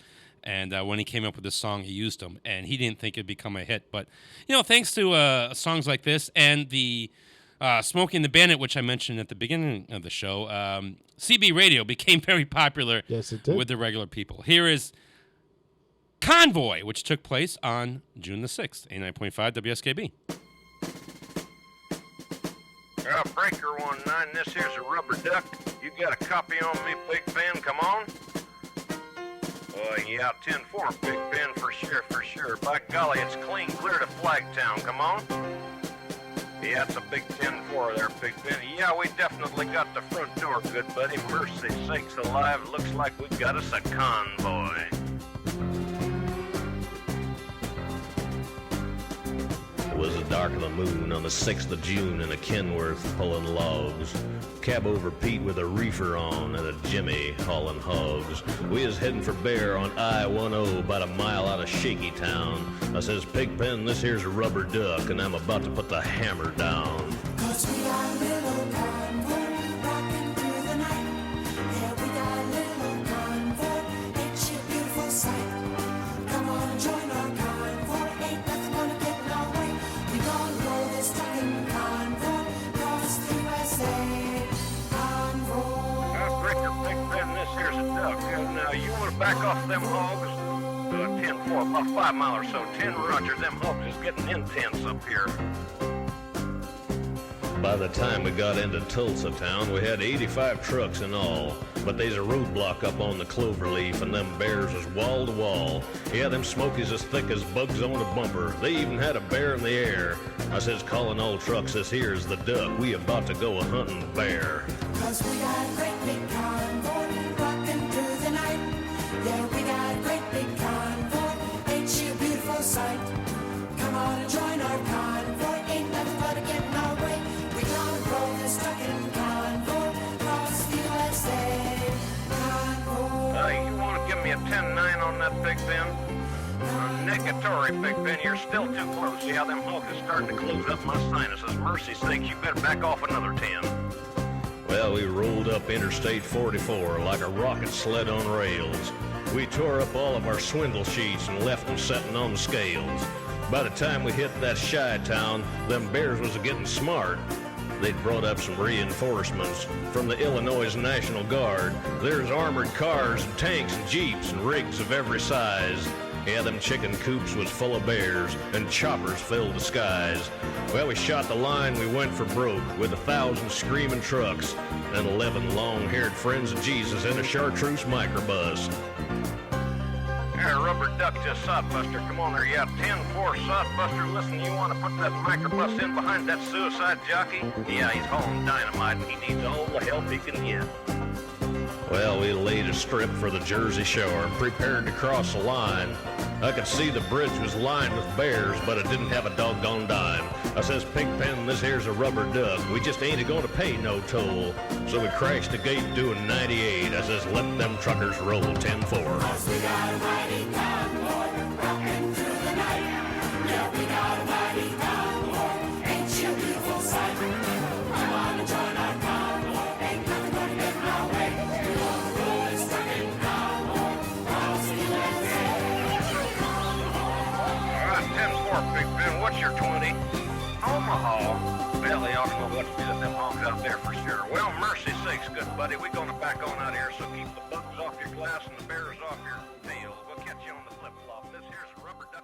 And when he came up with this song, he used them, and he didn't think it'd become a hit. But, thanks to songs like this and the Smokey and the Bandit, which I mentioned at the beginning of the show, CB radio became very popular with the regular people. Here is Convoy, which took place on June the 6th, 89.5 WSKB. Breaker 19, this here's a Rubber Duck. You got a copy on me, Big Ben, come on. Yeah, 10-4, Big Ben, for sure. By golly, it's clean clear to Flagtown, come on. Yeah, it's a big 10-4 there, Big Ben. Yeah, we definitely got the front door, good buddy. Mercy sakes alive, looks like we got us a convoy. It was the dark of the moon on the 6th of June in a Kenworth pulling logs. Cab over Pete with a reefer on and a Jimmy hauling hogs. We is heading for Bear on I-10 about a mile out of Shaky Town. I says, Pigpen, this here's a Rubber Duck and I'm about to put the hammer down. 'Cause we got a little convoy rocking through the night. Yeah, we got a little convoy, it's a beautiful sight. Come on and join our convoy, ain't nothing gonna get in our way. We gonna roll this trucking convoy You want to back off them hogs? 10-4, about 5 miles or so. 10 Roger, them hogs is getting intense up here. By the time we got into Tulsa town, we had 85 trucks in all. But there's a roadblock up on the Cloverleaf, and them bears was wall to wall. Yeah, them smokies as thick as bugs on a bumper. They even had a bear in the air. I says, calling all trucks, this here's the duck. We about to go a-hunting the bear. 'Cause we got a great big convoy rocking through the night. Yeah, we got a great big convoy. Ain't she a beautiful sight? Come on and join our convoy. Ain't nothing but a getting our way. We gonna roll this trucking convoy across the USA. Convoy. You want to give me a 10-9 on that Big Ben? Negatory, Big Ben. You're still too close. Yeah, them hogs is starting to close up my sinuses. Mercy sakes, you better back off another 10. Well, we rolled up Interstate 44 like a rocket sled on rails. We tore up all of our swindle sheets and left them setting on the scales. By the time we hit that shy town, them bears was getting smart. They'd brought up some reinforcements from the Illinois National Guard. There's armored cars and tanks and jeeps and rigs of every size. Yeah, them chicken coops was full of bears, and choppers filled the skies. Well, we shot the line, we went for broke, with 1,000 screaming trucks, and 11 long-haired friends of Jesus in a chartreuse microbus. Here, Rubber Duck just sodbuster. Come on there, yeah, 10-4 sodbuster. Listen, you want to put that microbus in behind that suicide jockey? Yeah, he's hauling dynamite, and he needs all the help he can get. Well, we laid a strip for the Jersey Shore and prepared to cross the line. I could see the bridge was lined with bears, but it didn't have a doggone dime. I says, Pigpen, this here's a Rubber Duck. We just ain't going to pay no toll. So we crashed the gate doing 98. I says, let them truckers roll 10-4. 'Cause we got a mighty convoy rocking through the night. Yeah, we got a mighty convoy. Ain't she a beautiful sight? Come on and join our convoy. Ain't nothing gonna get in our way. We're gonna roll this trucking convoy across the USA. All right, 10-4, Big Ben. What's your 20? Omaha. Well, they ought to know what to do with them hogs out there for sure. Well, mercy sakes, good buddy. We're going to back on out here, so keep the bugs off your glass and the bears off your tails. We'll catch you on the flip-flop.